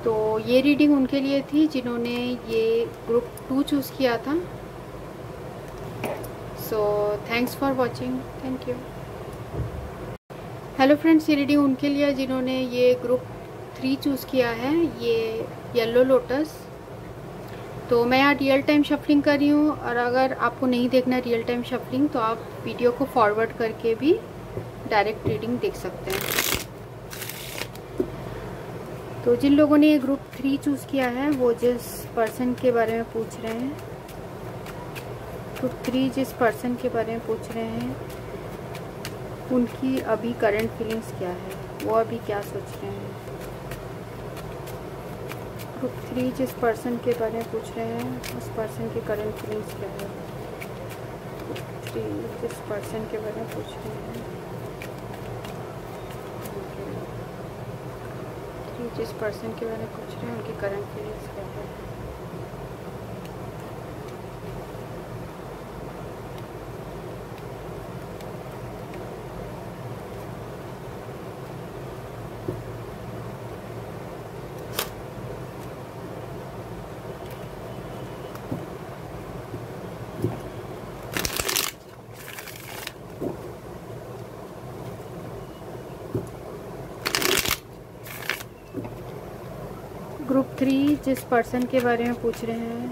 तो ये रीडिंग उनके लिए थी जिन्होंने ये ग्रुप 2 चूज़ किया था। So thanks for watching, thank you. Hello friends, ये रीडिंग उनके लिए जिन्होंने ये ग्रुप 3 चूज़ किया है, ये येलो लोटस। तो मैं यहाँ रियल टाइम शफलिंग कर रही हूँ और अगर आपको नहीं देखना रियल टाइम शफलिंग तो आप वीडियो को फॉरवर्ड करके भी डायरेक्ट रीडिंग देख सकते हैं। तो जिन लोगों ने ये ग्रुप 3 चूज़ किया है वो जिस पर्सन के बारे में पूछ रहे हैं, ग्रुप 3 जिस पर्सन के बारे में पूछ रहे हैं उनकी अभी करंट फीलिंग्स क्या है, वो अभी क्या सोच रहे हैं। ग्रुप 3 जिस पर्सन के बारे में पूछ रहे हैं उस पर्सन की करंट फीलिंग्स क्या है। ग्रुप 3 जिस पर्सन के बारे में पूछ रहे हैं, जिस पर्सन के बारे में पूछ रहे हैं उनकी करंट फीलिंग्स क्या है। 3 जिस पर्सन के बारे में पूछ रहे हैं,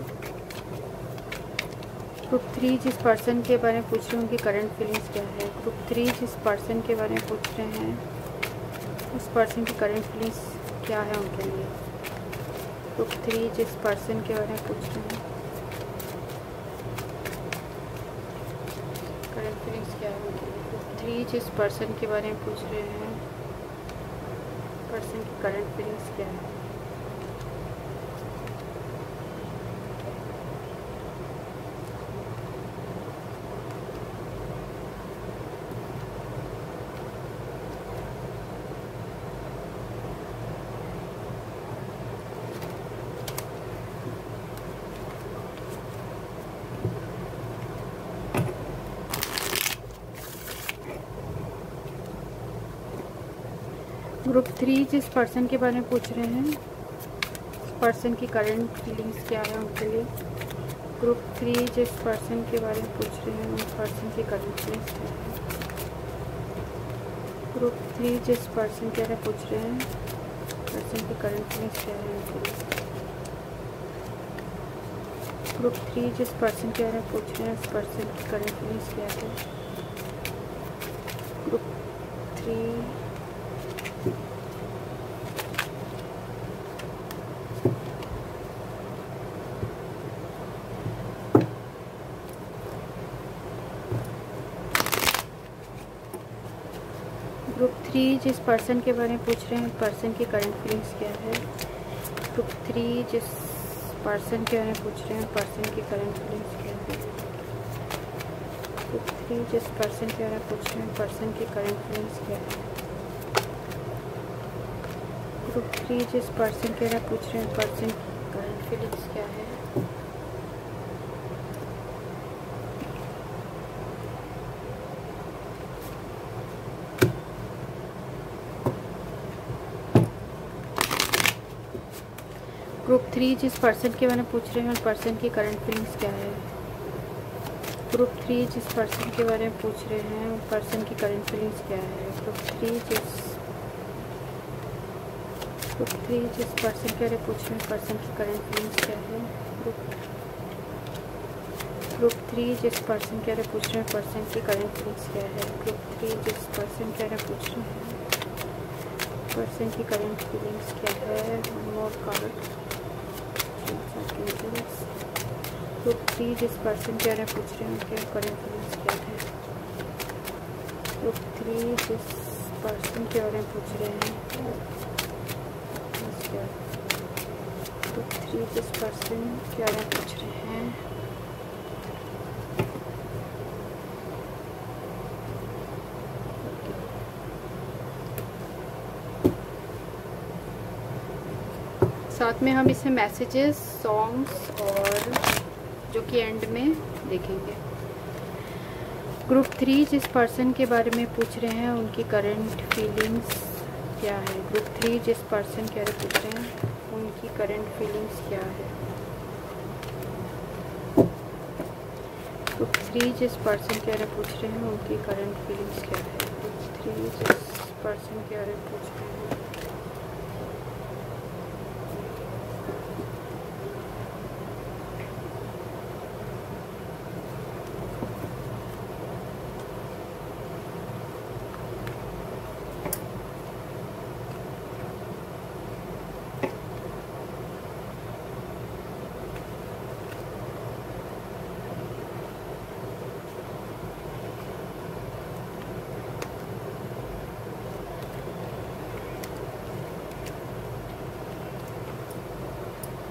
ग्रुप 3 जिस पर्सन के बारे में पूछ रहे हैं उनकी करंट फीलिंग्स क्या है। ग्रुप 3 जिस पर्सन के बारे में पूछ रहे हैं उस पर्सन की करंट फीलिंग्स क्या है उनके लिए। ग्रुप 3 जिस पर्सन के बारे में पूछ रहे हैं करंट फीलिंग्स क्या है उनके लिए। ग्रुप 3 जिस पर्सन के बारे में पूछ रहे हैं पर्सन की करंट फीलिंग्स क्या है। ग्रुप 3 जिस पर्सन के बारे में पूछ रहे हैं पर्सन की करंट फीलिंग्स क्या है उनके लिए। ग्रुप 3 जिस पर्सन के बारे में पूछ रहे हैं उस पर्सन की करंट फीलिंग्स क्या है। ग्रुप 3 जिस पर्सन के बारे में पूछ रहे हैं पर्सन की करंट फीलिंग्स क्या है उनके लिए। ग्रुप 3 जिस पर्सन के बारे में पूछ रहे हैं उस पर्सन की करंट फीलिंग्स क्या है। ग्रुप 3 ग्रुप 3 जिस पर्सन के बारे में पूछ रहे हैं पर्सन की करंट फीलिंग्स क्या है। ग्रुप 3 जिस पर्सन के बारे में पूछ रहे हैं पर्सन की करंट फीलिंग्स क्या है। ग्रुप 3 जिस पर्सन के बारे में पूछ रहे हैं पर्सन की करंट फीलिंग्स क्या है। ग्रुप 3 जिस पर्सन के बारे में पूछ रहे हैं पर्सन की करंट फीलिंग्स क्या है। ग्रुप 3 जिस पर्सन के बारे में पूछ रहे हैं पर्सन की करंट फीलिंग्स क्या है। ग्रुप 3 जिस पर्सन के बारे में पूछ रहे हैं पर्सन की करंट फीलिंग्स क्या है। ग्रुप 3 जिस पर्सन के बारे में पूछ रहे हैं पर्सन की करंट फीलिंग्स क्या है। ग्रुप 3 जिस पर्सन के बारे में पूछ रहे हैं पर्सन की करंट फीलिंग्स क्या है। ग्रुप 3 जिस पर्सन के बारे में पूछ रहे हैं पर्सन की करंट फीलिंग्स क्या है। One more card. ग्रुप 3 जिस पर्सन के बारे में पूछ रहे हैं उनके करंट फीलिंग्स क्या है। ग्रुप 3 जिस पर्सन के बारे में पूछ रहे हैं ग्रुप 3 जिस पर्सन के बारे में पूछ रहे हैं साथ में हम इसमें मैसेजेस सॉन्ग्स और जो कि एंड में देखेंगे। ग्रुप 3 जिस पर्सन के बारे में पूछ रहे हैं उनकी करंट फीलिंग्स क्या है। ग्रुप 3 जिस पर्सन के बारे में पूछ रहे हैं उनकी करंट फीलिंग्स क्या है। ग्रुप 3 जिस पर्सन के बारे में पूछ रहे हैं उनकी करंट फीलिंग्स क्या है। ग्रुप 3 जिस पर्सन के बारे में पूछ रहे हैं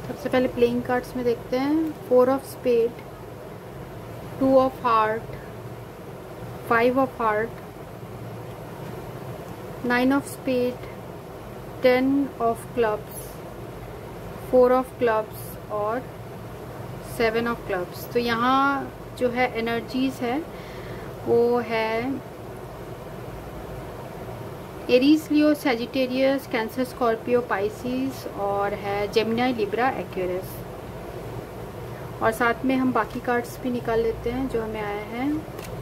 सबसे पहले प्लेइंग कार्ड्स में देखते हैं। 4 of spade, 2 of heart, 5 of heart, 9 of spade, 10 of clubs, 4 of clubs और 7 ऑफ क्लब्स। तो यहाँ जो है एनर्जीज है वो है एरीज, लियो, सैजिटेरियस, कैंसर, स्कॉर्पियो, पाइसिस और है जेमिनी, लिब्रा, एक्वेरियस। और साथ में हम बाकी कार्ड्स भी निकाल लेते हैं जो हमें आया है।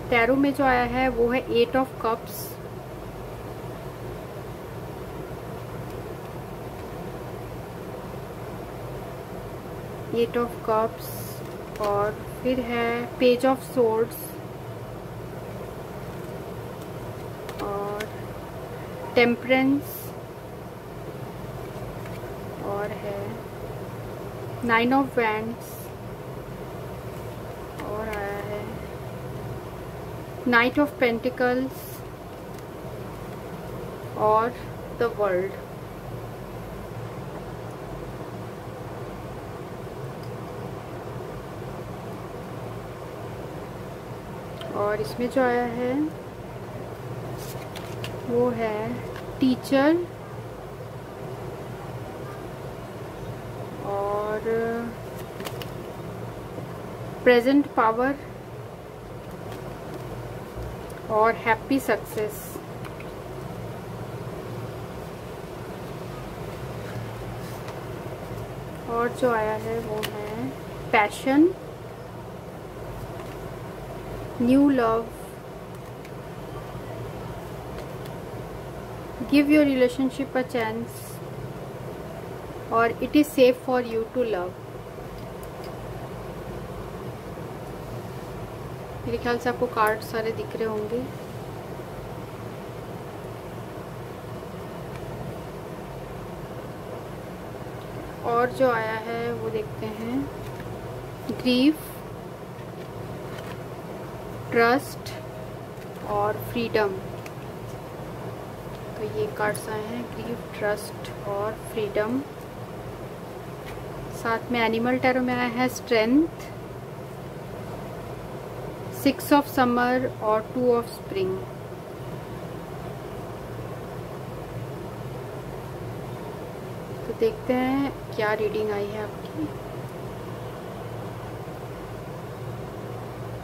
टैरो में जो आया है वो है 8 ऑफ कप्स, 8 ऑफ कप्स और फिर है पेज ऑफ सोर्ड्स और टेम्परेंस और है 9 ऑफ वैंड्स और आया है नाइट ऑफ पेंटिकल्स और द वर्ल्ड। और इसमें जो आया है वो है टीचर और प्रेजेंट पावर और हैप्पी सक्सेस। और जो आया है वो है passion, new love, give your relationship a chance और it is safe for you to love. मेरे ख्याल से आपको कार्ड सारे दिख रहे होंगे। और जो आया है वो देखते हैं ग्रीफ, ट्रस्ट और फ्रीडम। तो ये कार्ड्स आए हैं ग्रीफ, ट्रस्ट और फ्रीडम। साथ में एनिमल टैरो में आया है स्ट्रेंथ, 6 ऑफ समर और 2 ऑफ स्प्रिंग। तो देखते हैं क्या रीडिंग आई है आपकी।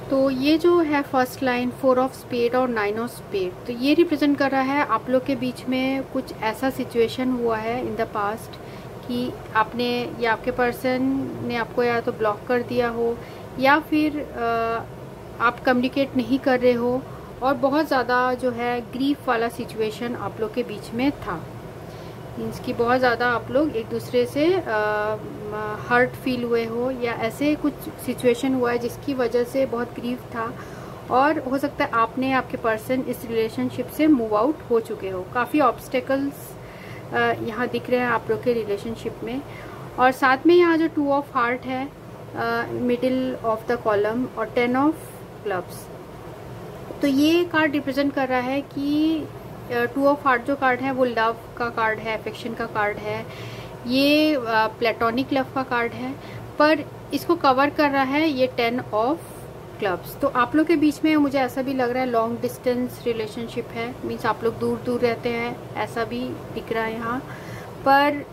तो ये जो है फर्स्ट लाइन 4 ऑफ स्पेड और 9 ऑफ स्पेड, तो ये रिप्रेजेंट कर रहा है आप लोग के बीच में कुछ ऐसा सिचुएशन हुआ है इन द पास्ट कि आपने या आपके पर्सन ने आपको या तो ब्लॉक कर दिया हो या फिर आप कम्युनिकेट नहीं कर रहे हो और बहुत ज़्यादा जो है ग्रीफ वाला सिचुएशन आप लोग के बीच में था। मीन्स कि बहुत ज़्यादा आप लोग एक दूसरे से हर्ट फील हुए हो या ऐसे कुछ सिचुएशन हुआ है जिसकी वजह से बहुत ग्रीफ था और हो सकता है आपने आपके पर्सन इस रिलेशनशिप से मूव आउट हो चुके हो। काफ़ी ऑब्स्टेकल्स यहाँ दिख रहे हैं आप लोग के रिलेशनशिप में। और साथ में यहाँ जो 2 ऑफ हार्ट है मिडिल ऑफ द कॉलम और 10 ऑफ क्लब्स, तो ये कार्ड रिप्रेजेंट कर रहा है कि 2 ऑफ हार्ट जो कार्ड है वो लव का कार्ड है, अफेक्शन का कार्ड है, ये प्लेटोनिक लव का कार्ड है, पर इसको कवर कर रहा है ये 10 ऑफ क्लब्स। तो आप लोग के बीच में मुझे ऐसा भी लग रहा है लॉन्ग डिस्टेंस रिलेशनशिप है, मीन्स आप लोग दूर दूर रहते हैं, ऐसा भी दिख रहा है यहाँ पर।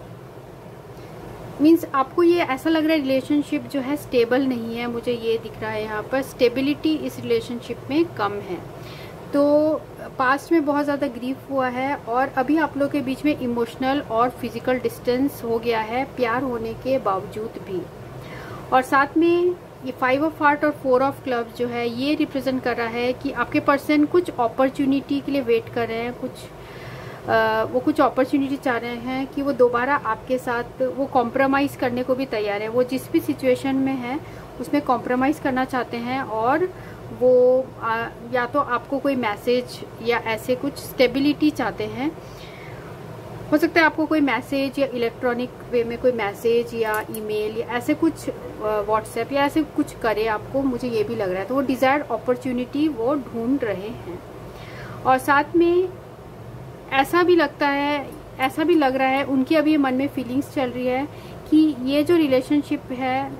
मीन्स आपको ये ऐसा लग रहा है रिलेशनशिप जो है स्टेबल नहीं है, मुझे ये दिख रहा है यहाँ पर स्टेबिलिटी इस रिलेशनशिप में कम है। तो पास्ट में बहुत ज़्यादा ग्रीफ हुआ है और अभी आप लोग के बीच में इमोशनल और फिजिकल डिस्टेंस हो गया है प्यार होने के बावजूद भी। और साथ में ये 5 ऑफ हार्ट और 4 ऑफ क्लब्स जो है ये रिप्रेजेंट कर रहा है कि आपके पर्सन कुछ अपॉर्चुनिटी के लिए वेट कर रहे हैं, वो कुछ अपॉर्चुनिटी चाह रहे हैं कि वो दोबारा आपके साथ वो कॉम्प्रोमाइज़ करने को भी तैयार है। वो जिस भी सिचुएशन में है उसमें कॉम्प्रोमाइज़ करना चाहते हैं और वो या तो आपको कोई मैसेज या ऐसे कुछ स्टेबिलिटी चाहते हैं। हो सकता है आपको कोई मैसेज या इलेक्ट्रॉनिक वे में कोई मैसेज या ईमेल या ऐसे कुछ व्हाट्सएप या ऐसे कुछ करे आपको, मुझे ये भी लग रहा है। तो वो डिज़ायर्ड अपॉर्चुनिटी वो ढूंढ रहे हैं। और साथ में ऐसा भी लग रहा है उनकी अभी मन में फीलिंग्स चल रही है कि ये जो रिलेशनशिप है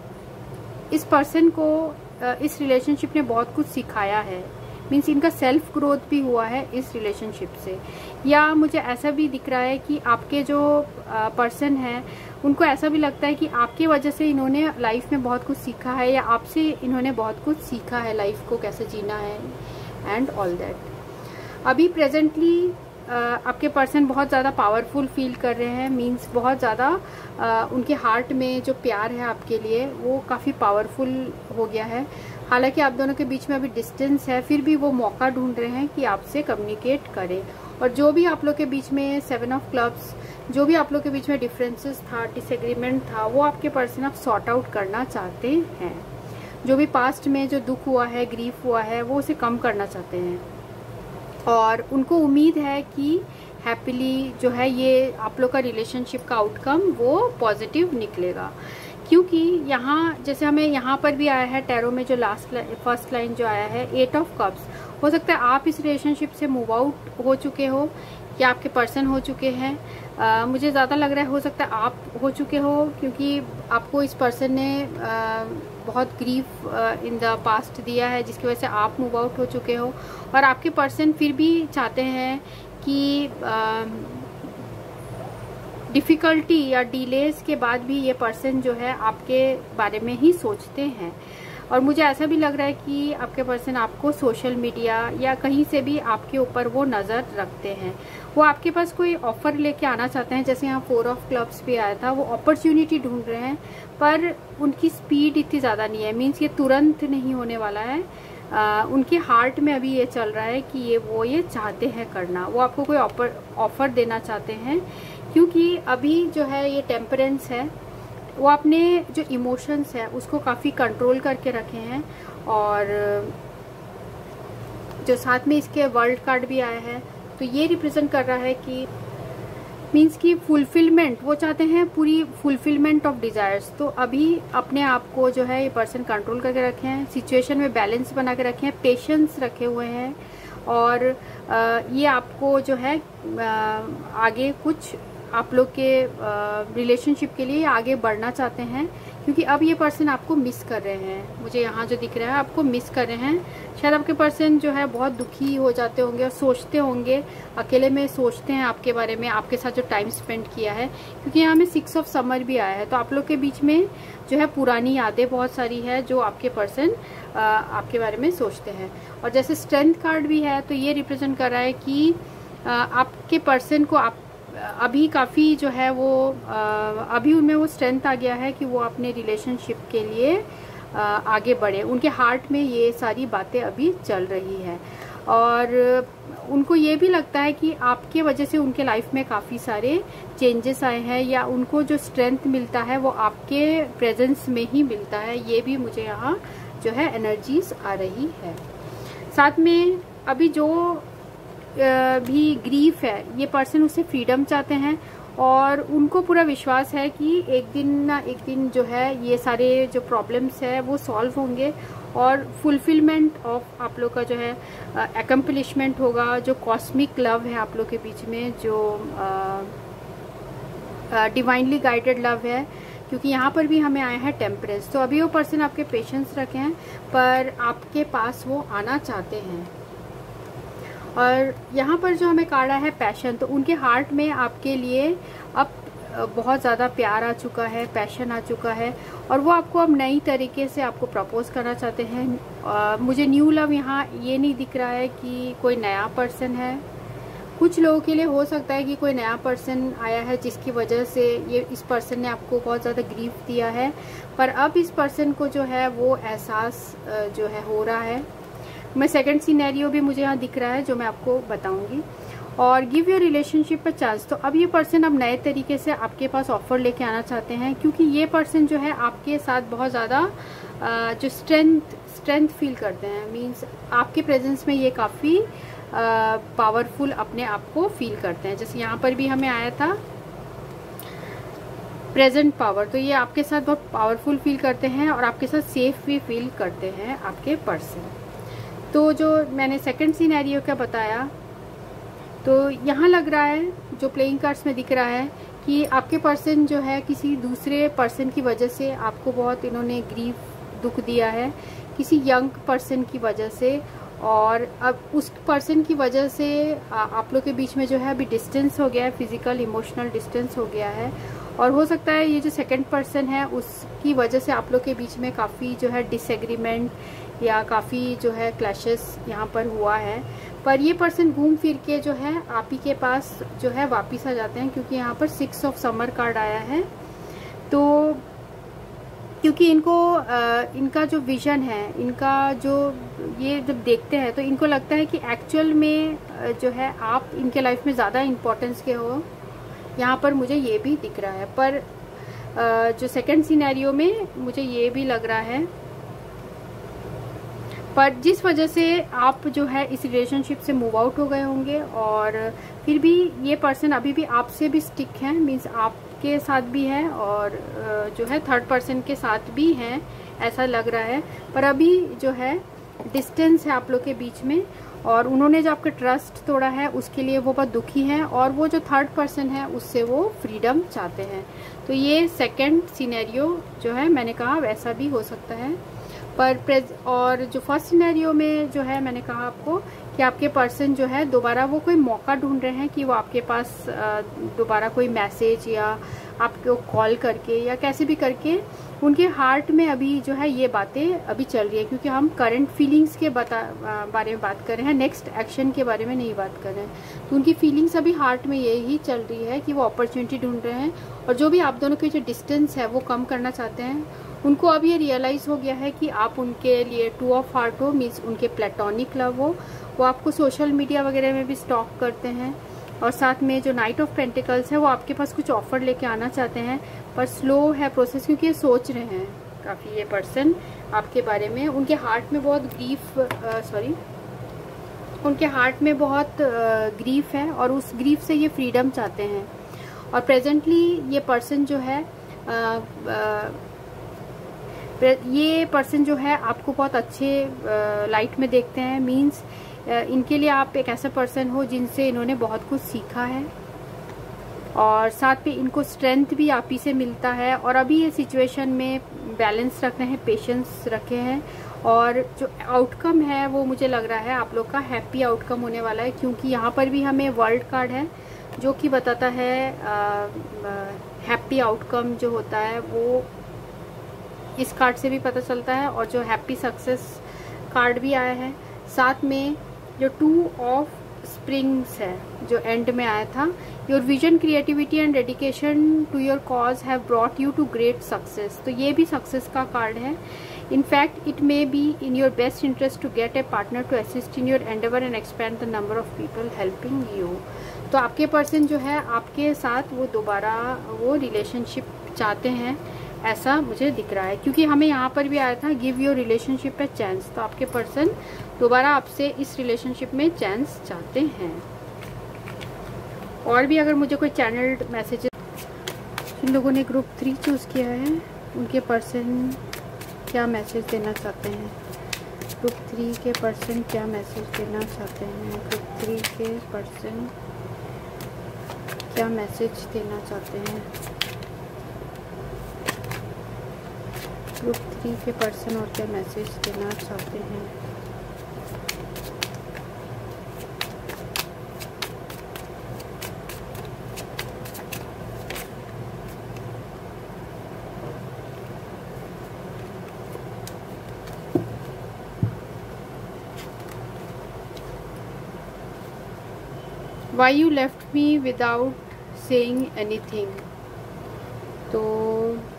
इस पर्सन को इस रिलेशनशिप ने बहुत कुछ सिखाया है। मीन्स इनका सेल्फ ग्रोथ भी हुआ है इस रिलेशनशिप से। या मुझे ऐसा भी दिख रहा है कि आपके जो पर्सन है उनको ऐसा भी लगता है कि आपकी वजह से इन्होंने लाइफ में बहुत कुछ सीखा है या आपसे इन्होंने बहुत कुछ सीखा है लाइफ को कैसे जीना है एंड ऑल दैट। अभी प्रेजेंटली आपके पर्सन बहुत ज़्यादा पावरफुल फील कर रहे हैं। मीन्स बहुत ज़्यादा उनके हार्ट में जो प्यार है आपके लिए वो काफ़ी पावरफुल हो गया है। हालांकि आप दोनों के बीच में अभी डिस्टेंस है, फिर भी वो मौका ढूंढ रहे हैं कि आपसे कम्युनिकेट करें। और जो भी आप लोग के बीच में 7 ऑफ क्लब्स, जो भी आप लोग के बीच में डिफरेंसेस था, डिसएग्रीमेंट था, वो आपके पर्सन अब सॉर्ट आउट करना चाहते हैं। जो भी पास्ट में जो दुख हुआ है, ग्रीफ हुआ है, वो उसे कम करना चाहते हैं और उनको उम्मीद है कि हैप्पीली जो है ये आप लोग का रिलेशनशिप का आउटकम वो पॉजिटिव निकलेगा। क्योंकि यहाँ जैसे हमें यहाँ पर भी आया है टैरो में जो फर्स्ट लाइन जो आया है 8 ऑफ कप्स, हो सकता है आप इस रिलेशनशिप से मूव आउट हो चुके हो या आपके पर्सन हो चुके हैं। मुझे ज़्यादा लग रहा है हो सकता है आप हो चुके हो, क्योंकि आपको इस पर्सन ने बहुत ग्रीफ इन द पास्ट दिया है जिसकी वजह से आप मूव आउट हो चुके हो। और आपके पर्सन फिर भी चाहते हैं कि डिफ़िकल्टी या डिलेज के बाद भी ये पर्सन जो है आपके बारे में ही सोचते हैं। और मुझे ऐसा भी लग रहा है कि आपके पर्सन आपको सोशल मीडिया या कहीं से भी आपके ऊपर वो नज़र रखते हैं। वो आपके पास कोई ऑफ़र लेके आना चाहते हैं, जैसे यहाँ 4 ऑफ क्लब्स भी आया था, वो अपॉर्चुनिटी ढूंढ रहे हैं पर उनकी स्पीड इतनी ज़्यादा नहीं है, मीन्स ये तुरंत नहीं होने वाला है। उनके हार्ट में अभी ये चल रहा है कि ये चाहते हैं करना, वो आपको कोई ऑफ़र देना चाहते हैं, क्योंकि अभी जो है ये टेम्परेंस है, वो अपने जो इमोशंस है उसको काफ़ी कंट्रोल करके रखे हैं। और जो साथ में इसके वर्ल्ड कार्ड भी आया है तो ये रिप्रेजेंट कर रहा है कि मीन्स की फुलफिलमेंट, वो चाहते हैं पूरी फुलफिलमेंट ऑफ डिजायर्स। तो अभी अपने आप को जो है ये पर्सन कंट्रोल करके रखे हैं, सिचुएशन में बैलेंस बना के रखे हैं, पेशेंस रखे हुए हैं और ये आपको जो है आगे कुछ आप लोग के रिलेशनशिप के लिए आगे बढ़ना चाहते हैं, क्योंकि अब ये पर्सन आपको मिस कर रहे हैं। मुझे यहाँ जो दिख रहा है आपको मिस कर रहे हैं। शायद आपके पर्सन जो है बहुत दुखी हो जाते होंगे और सोचते होंगे, अकेले में सोचते हैं आपके बारे में, आपके साथ जो टाइम स्पेंड किया है, क्योंकि यहाँ में 6 ऑफ समर भी आया है। तो आप लोग के बीच में जो है पुरानी यादें बहुत सारी है जो आपके पर्सन आपके बारे में सोचते हैं। और जैसे स्ट्रेंथ कार्ड भी है तो ये रिप्रेजेंट कर रहा है कि आपके पर्सन को आप अभी काफ़ी जो है वो अभी उनमें वो स्ट्रेंथ आ गया है कि वो अपने रिलेशनशिप के लिए आगे बढ़े। उनके हार्ट में ये सारी बातें अभी चल रही है और उनको ये भी लगता है कि आपके वजह से उनके लाइफ में काफ़ी सारे चेंजेस आए हैं या उनको जो स्ट्रेंथ मिलता है वो आपके प्रेजेंस में ही मिलता है। ये भी मुझे यहाँ जो है एनर्जीज आ रही है। साथ में अभी जो भी ग्रीफ है, ये पर्सन उससे फ्रीडम चाहते हैं और उनको पूरा विश्वास है कि एक दिन ना एक दिन जो है ये सारे जो प्रॉब्लम्स है वो सॉल्व होंगे और फुलफिलमेंट ऑफ आप लोग का जो है एकम्प्लिशमेंट होगा। जो कॉस्मिक लव है आप लोग के बीच में, जो डिवाइनली गाइडेड लव है, क्योंकि यहाँ पर भी हमें आया है टेम्परेंस। तो अभी वो पर्सन आपके पेशेंस रखे हैं पर आपके पास वो आना चाहते हैं। और यहाँ पर जो हमें कार्ड आया है पैशन, तो उनके हार्ट में आपके लिए अब बहुत ज़्यादा प्यार आ चुका है, पैशन आ चुका है और वो आपको अब नई तरीके से आपको प्रपोज करना चाहते हैं। मुझे न्यू लव यहाँ ये नहीं दिख रहा है कि कोई नया पर्सन है। कुछ लोगों के लिए हो सकता है कि कोई नया पर्सन आया है जिसकी वजह से ये इस पर्सन ने आपको बहुत ज़्यादा ग्रीफ दिया है, पर अब इस पर्सन को जो है वो एहसास जो है हो रहा है। मैं सेकंड सिनेरियो भी मुझे यहाँ दिख रहा है जो मैं आपको बताऊंगी। और give your relationship a chance, तो अब ये पर्सन अब नए तरीके से आपके पास ऑफर लेके आना चाहते हैं, क्योंकि ये पर्सन जो है आपके साथ बहुत ज़्यादा जो स्ट्रेंथ फील करते हैं। मीन्स आपके प्रेजेंस में ये काफ़ी पावरफुल अपने आप को फील करते हैं। जैसे यहाँ पर भी हमें आया था प्रेजेंट पावर, तो ये आपके साथ बहुत पावरफुल फील करते हैं और आपके साथ सेफ भी फील करते हैं आपके पर्सन। तो जो मैंने सेकंड सिनेरियो का बताया, तो यहाँ लग रहा है जो प्लेइंग कार्ड्स में दिख रहा है कि आपके पर्सन जो है किसी दूसरे पर्सन की वजह से आपको बहुत इन्होंने ग्रीफ दुख दिया है, किसी यंग पर्सन की वजह से, और अब उस पर्सन की वजह से आप लोग के बीच में जो है अभी डिस्टेंस हो गया है, फिजिकल इमोशनल डिस्टेंस हो गया है। और हो सकता है ये जो सेकंड पर्सन है उसकी वजह से आप लोग के बीच में काफ़ी जो है डिसएग्रीमेंट या काफ़ी जो है क्लैशेस यहाँ पर हुआ है। पर ये पर्सन घूम फिर के जो है आप ही के पास जो है वापस आ जाते हैं, क्योंकि यहाँ पर 6 ऑफ समर कार्ड आया है। तो क्योंकि इनको इनका जो विजन है, इनका जो ये जब देखते हैं तो इनको लगता है कि एक्चुअल में जो है आप इनके लाइफ में ज़्यादा इम्पोर्टेंस के हो। यहाँ पर मुझे ये भी दिख रहा है, पर जो सेकंड सिनेरियो में मुझे ये भी लग रहा है, पर जिस वजह से आप जो है इस रिलेशनशिप से मूव आउट हो गए होंगे, और फिर भी ये पर्सन अभी भी आपसे भी स्टिक है, मीन्स आपके साथ भी है और जो है थर्ड पर्सन के साथ भी है, ऐसा लग रहा है। पर अभी जो है डिस्टेंस है आप लोग के बीच में, और उन्होंने जो आपका ट्रस्ट तोड़ा है उसके लिए वो बहुत दुखी है, और वो जो थर्ड पर्सन है उससे वो फ्रीडम चाहते हैं। तो ये सेकंड सिनेरियो जो है मैंने कहा वैसा भी हो सकता है। और जो फर्स्ट सिनेरियो में जो है मैंने कहा आपको कि आपके पर्सन जो है दोबारा वो कोई मौका ढूंढ रहे हैं कि वो आपके पास दोबारा कोई मैसेज या आपको कॉल करके या कैसे भी करके, उनके हार्ट में अभी जो है ये बातें अभी चल रही है, क्योंकि हम करंट फीलिंग्स के बारे में बात कर रहे हैं, नेक्स्ट एक्शन के बारे में नहीं बात कर रहे हैं। तो उनकी फीलिंग्स अभी हार्ट में यही चल रही है कि वो अपॉर्चुनिटी ढूंढ रहे हैं, और जो भी आप दोनों के जो डिस्टेंस है वो कम करना चाहते हैं। उनको अब ये रियलाइज़ हो गया है कि आप उनके लिए 2 ऑफ हार्ट हो, मीन्स उनके प्लेटोनिक लव हो। वो आपको सोशल मीडिया वगैरह में भी स्टॉक करते हैं, और साथ में जो नाइट ऑफ पेंटिकल्स है वो आपके पास कुछ ऑफर लेके आना चाहते हैं, पर स्लो है प्रोसेस, क्योंकि ये सोच रहे हैं काफ़ी ये पर्सन आपके बारे में। उनके हार्ट में बहुत उनके हार्ट में बहुत ग्रीफ है, और उस ग्रीफ से ये फ्रीडम चाहते हैं। और प्रेजेंटली ये पर्सन जो है आपको बहुत अच्छे लाइट में देखते हैं, मीन्स इनके लिए आप एक ऐसा पर्सन हो जिनसे इन्होंने बहुत कुछ सीखा है, और साथ में इनको स्ट्रेंथ भी आप ही से मिलता है। और अभी ये सिचुएशन में बैलेंस रख रहे हैं, पेशेंस रखे हैं, और जो आउटकम है वो मुझे लग रहा है आप लोग का हैप्पी आउटकम होने वाला है, क्योंकि यहाँ पर भी हमें वर्ल्ड कार्ड है जो कि बताता है हैप्पी आउटकम जो होता है वो इस कार्ड से भी पता चलता है, और जो हैप्पी सक्सेस कार्ड भी आया है। साथ में जो 2 ऑफ स्प्रिंग्स है जो एंड में आया था, your vision, creativity and dedication to your cause have brought you to great success. तो ये भी सक्सेस का कार्ड है। In fact it may be in your best interest to get a partner to assist in your endeavour and expand the number of people helping you. तो आपके person जो है आपके साथ वो दोबारा वो रिलेशनशिप चाहते हैं, ऐसा मुझे दिख रहा है, क्योंकि हमें यहाँ पर भी आया था give your relationship a chance. तो आपके पर्सन दोबारा आपसे इस रिलेशनशिप में चांस चाहते हैं। और भी अगर मुझे कोई चैनल्ड मैसेज, जिन लोगों ने ग्रुप 3 चूज़ किया है उनके पर्सन क्या मैसेज देना चाहते हैं, ग्रुप 3 के पर्सन क्या मैसेज देना चाहते हैं, ग्रुप 3 के पर्सन क्या मैसेज देना चाहते हैं, ग्रुप 3 के पर्सन और क्या मैसेज देना चाहते हैं। Why you left me without saying anything? तो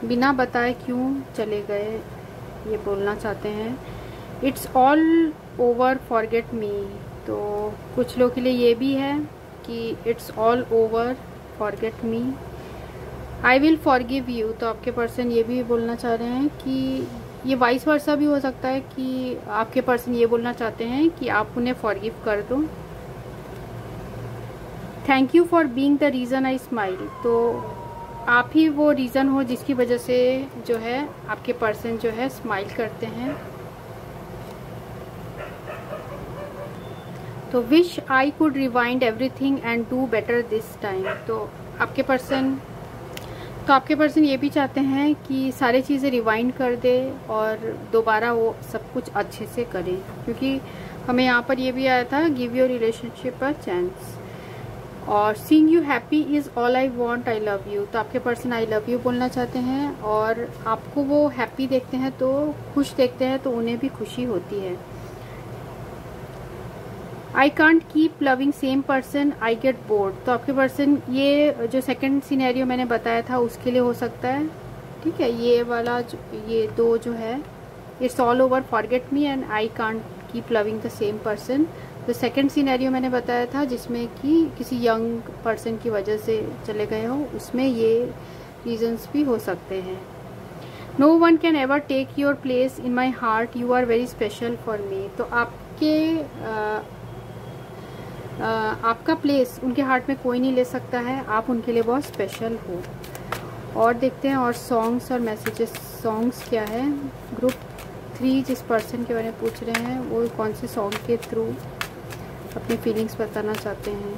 बिना बताए क्यों चले गए ये बोलना चाहते हैं। It's all over forget me. तो कुछ लोगों के लिए ये भी है कि it's all over forget me, I will forgive you. तो आपके पर्सन ये भी बोलना चाह रहे हैं कि ये वाइस वर्सा भी हो सकता है कि आपके पर्सन ये बोलना चाहते हैं कि आप उन्हें फॉरगिव कर दो। Thank you for being the reason I smile. तो आप ही वो रीज़न हो जिसकी वजह से जो है आपके पर्सन जो है स्माइल करते हैं। तो wish I could rewind everything and do better this time. तो आपके पर्सन ये भी चाहते हैं कि सारी चीज़ें रिवाइंड कर दे और दोबारा वो सब कुछ अच्छे से करें, क्योंकि हमें यहाँ पर ये भी आया था give your relationship a chance. और seeing you happy is all I want, I love you. तो आपके पर्सन आई लव यू बोलना चाहते हैं, और आपको वो हैप्पी देखते हैं तो खुश देखते हैं तो उन्हें भी खुशी होती है। I can't keep loving same person, I get bored. तो आपके पर्सन ये जो सेकंड सिनेरियो मैंने बताया था उसके लिए हो सकता है ठीक है। ये वाला ये दो जो है, it's all over forget me and I can't keep loving the same person. तो सेकेंड सिनेरियो मैंने बताया था जिसमें कि किसी यंग पर्सन की वजह से चले गए हो, उसमें ये रीजंस भी हो सकते हैं। No one can ever take your place in my heart, you are very special for me. तो आपका प्लेस उनके हार्ट में कोई नहीं ले सकता है, आप उनके लिए बहुत स्पेशल हो। और देखते हैं और सॉन्ग्स और मैसेजेस। सॉन्ग्स क्या है, ग्रुप 3 जिस पर्सन के बारे में पूछ रहे हैं वो कौन से सॉन्ग के थ्रू अपनी फीलिंग्स बताना चाहते हैं।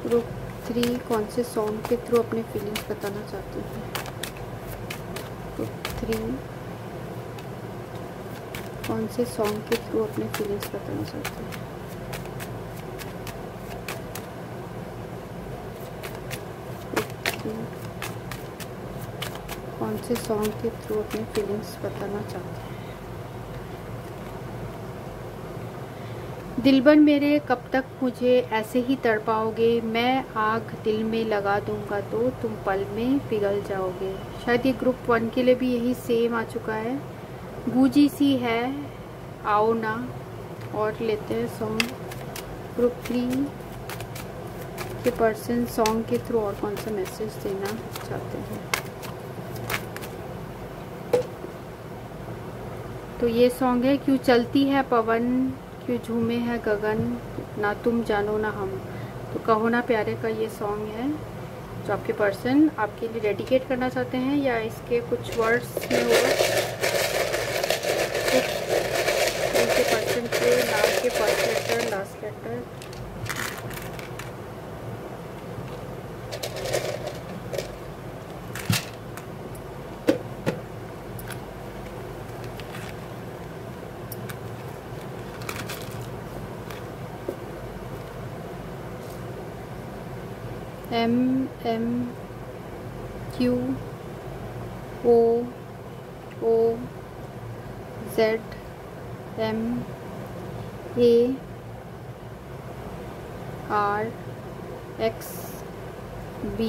ग्रुप 3 कौन से सॉन्ग के थ्रू अपनी फीलिंग्स बताना चाहते हैं। ग्रुप 3 कौन से सॉन्ग के थ्रू अपनी फीलिंग्स बताना चाहते हैं। कौन से सॉन्ग के थ्रू अपनी फीलिंग्स बताना चाहते हैं। दिलबर मेरे कब तक मुझे ऐसे ही तड़पाओगे, मैं आग दिल में लगा दूंगा तो तुम पल में पिघल जाओगे। शायद ये ग्रुप 1 के लिए भी यही सेम आ चुका है। गूंजी सी है आओ ना। और लेते हैं सॉन्ग। ग्रुप 3 के पर्सन सॉन्ग के थ्रू और कौन सा मैसेज देना चाहते हैं। तो ये सॉन्ग है क्यों चलती है पवन, क्यों झूमे है गगन, ना तुम जानो ना हम। तो कहो ना प्यारे का ये सॉन्ग है जो आपके पर्सन आपके लिए डेडिकेट करना चाहते हैं, या इसके कुछ वर्ड्स में होगा उनके पर्सन के नाम के first letter last letter. M Q O O Z M A R X B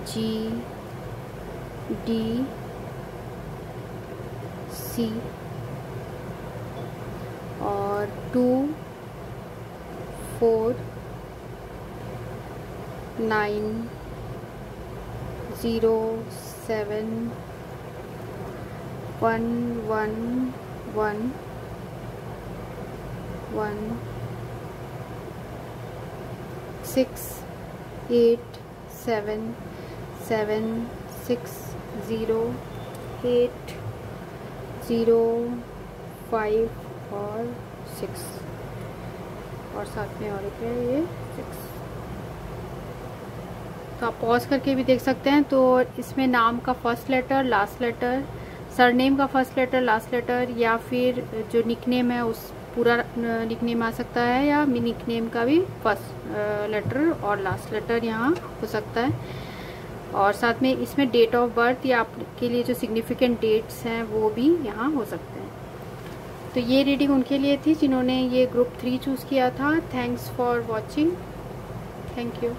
G D C और 2 4 9 0 7 1 1 1 1 6 8 7 7 6 0 8 0 5 और 6 और साथ में और एक है ये 6। तो आप पॉज करके भी देख सकते हैं। तो इसमें नाम का first letter last letter, surname का फर्स्ट लेटर लास्ट लेटर, या फिर जो निकनेम है उस पूरा निकनेम आ सकता है, या निकनेम का भी फर्स्ट लेटर और लास्ट लेटर यहाँ हो सकता है। और साथ में इसमें डेट ऑफ बर्थ या आपके लिए जो सिग्निफिकेंट डेट्स हैं वो भी यहाँ हो सकते हैं। तो ये रीडिंग उनके लिए थी जिन्होंने ये ग्रुप 3 चूज़ किया था। Thanks for watching. Thank you.